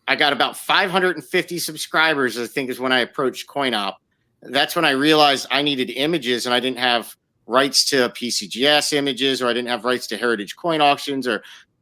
I got about 550 subscribers, I think, is when I approached CoinOp. That's when I realized I needed images, and I didn't have rights to PCGS images, or I didn't have rights to Heritage Coin Auctions or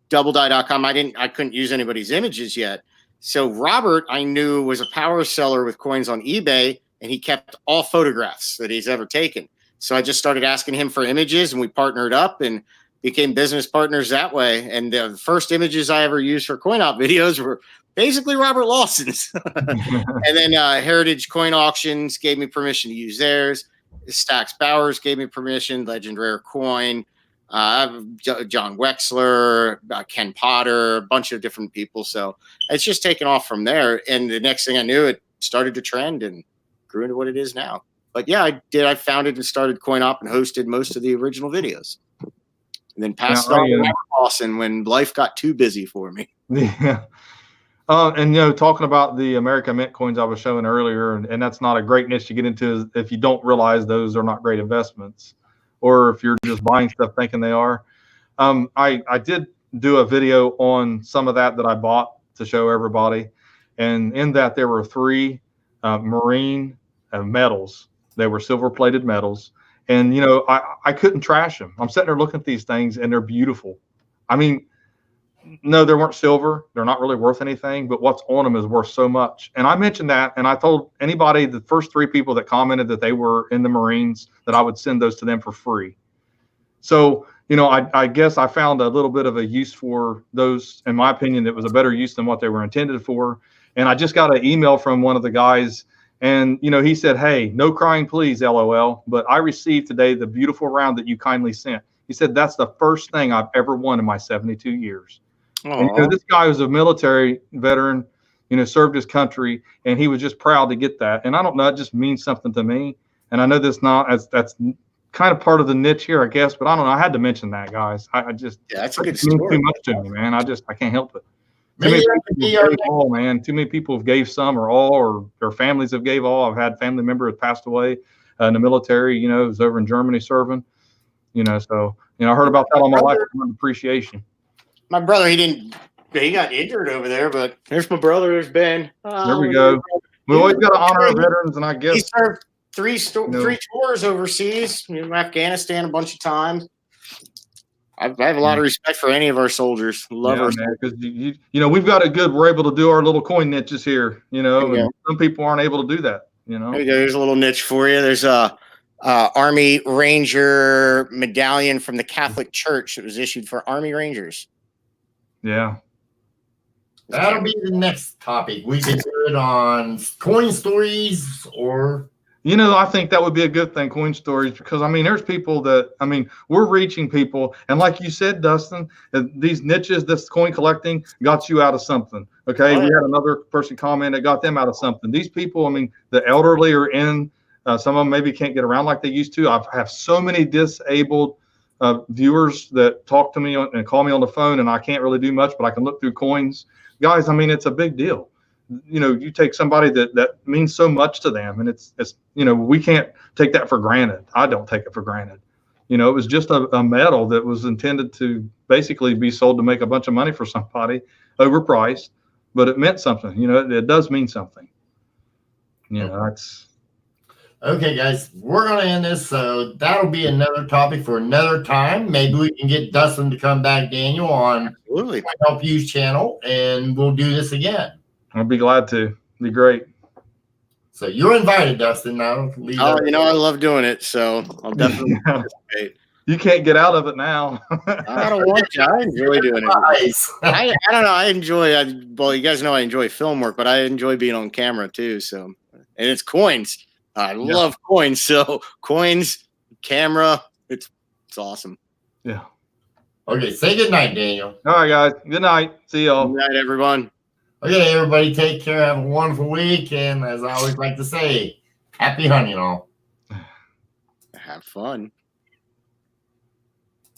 DoubleDie.com. I couldn't use anybody's images yet. So Robert, I knew, was a power seller with coins on eBay, and he kept all photographs that he's ever taken. So I just started asking him for images, and we partnered up and became business partners that way. And the first images I ever used for CoinOp videos were basically Robert Lawson's. And then Heritage Coin Auctions gave me permission to use theirs. Stax Bowers gave me permission. Legend Rare Coin. John Wexler, Ken Potter, a bunch of different people. So it's just taken off from there. And the next thing I knew, it started to trend and grew into what it is now. But yeah, I founded and started CoinOp and hosted most of the original videos. And then passed it on to Robert Lawson when life got too busy for me. Yeah. And talking about the America Mint coins I was showing earlier, and that's not a great niche to get into if you don't realize those are not great investments, or if you're just buying stuff thinking they are. I did do a video on some of that I bought to show everybody, and in that there were 3 marine metals. They were silver-plated metals, and I couldn't trash them. I'm sitting there looking at these things, and they're beautiful. I mean, no, they weren't silver. They're not really worth anything, but what's on them is worth so much. And I mentioned that, and I told anybody, the first 3 people that commented that they were in the Marines, that I would send those to them for free. So, I guess I found a little bit of a use for those. In my opinion, it was a better use than what they were intended for. And I just got an email from one of the guys, and, he said, "Hey, no crying, please, LOL. But I received today the beautiful round that you kindly sent." He said, "That's the first thing I've ever won in my 72 years. And, this guy was a military veteran, served his country, and he was just proud to get that. And I don't know, it just means something to me. And I know that's kind of part of the niche here, I guess, but I don't know. I had to mention that, guys. I just, that's a good story. story. Too much to me, man. I can't help it. Too many people have gave some or all, or their families have gave all. I've had family member that passed away in the military, was over in Germany serving, so, I heard about that all my life. Appreciation. My brother, he got injured over there, but there's my brother. There's Ben. There we go. We always got to honor our veterans, and I guess he served 3 tours overseas, Afghanistan a bunch of times. I have a lot of respect for any of our soldiers. Love our because we've got we're able to do our little coin niches here, and some people aren't able to do that. There you go. There's a little niche for you. There's a Army Ranger medallion from the Catholic Church that was issued for Army Rangers. Yeah. That'll be the next topic. We can do it on coin stories or. I think that would be a good thing, coin stories, because, there's people that, we're reaching people. And like you said, Dustin, these niches, this coin collecting got you out of something. Okay. We had another person comment that got them out of something. These people, the elderly are in, some of them maybe can't get around like they used to. I have so many disabled viewers that talk to me and call me on the phone, and I can't really do much, but I can look through coins. Guys, it's a big deal. You take somebody that means so much to them, and it's we can't take that for granted. I don't take it for granted. It was just a metal that was intended to basically be sold to make a bunch of money for somebody, overpriced, but it meant something. It does mean something. That's. Okay, guys, we're going to end this, so that'll be another topic for another time. Maybe we can get Dustin to come back, Daniel, on CoinHELPu's channel, and we'll do this again. I'll be glad to. Be great. So you're invited, Dustin. Now, leave Oh, that- you know, I love doing it, so I'll definitely participate. You can't get out of it now. I don't want to. I enjoy doing it. Nice. I don't know. I enjoy. Well, you guys know I enjoy film work, but I enjoy being on camera too. So, and it's coins. I love coins. So coins, camera. It's awesome. Yeah. Okay, say good night, Daniel. All right, guys. Good night. See y'all. Good night, everyone. Okay, everybody, take care. Have a wonderful week, and as I always like to say, happy hunting, all. Have fun.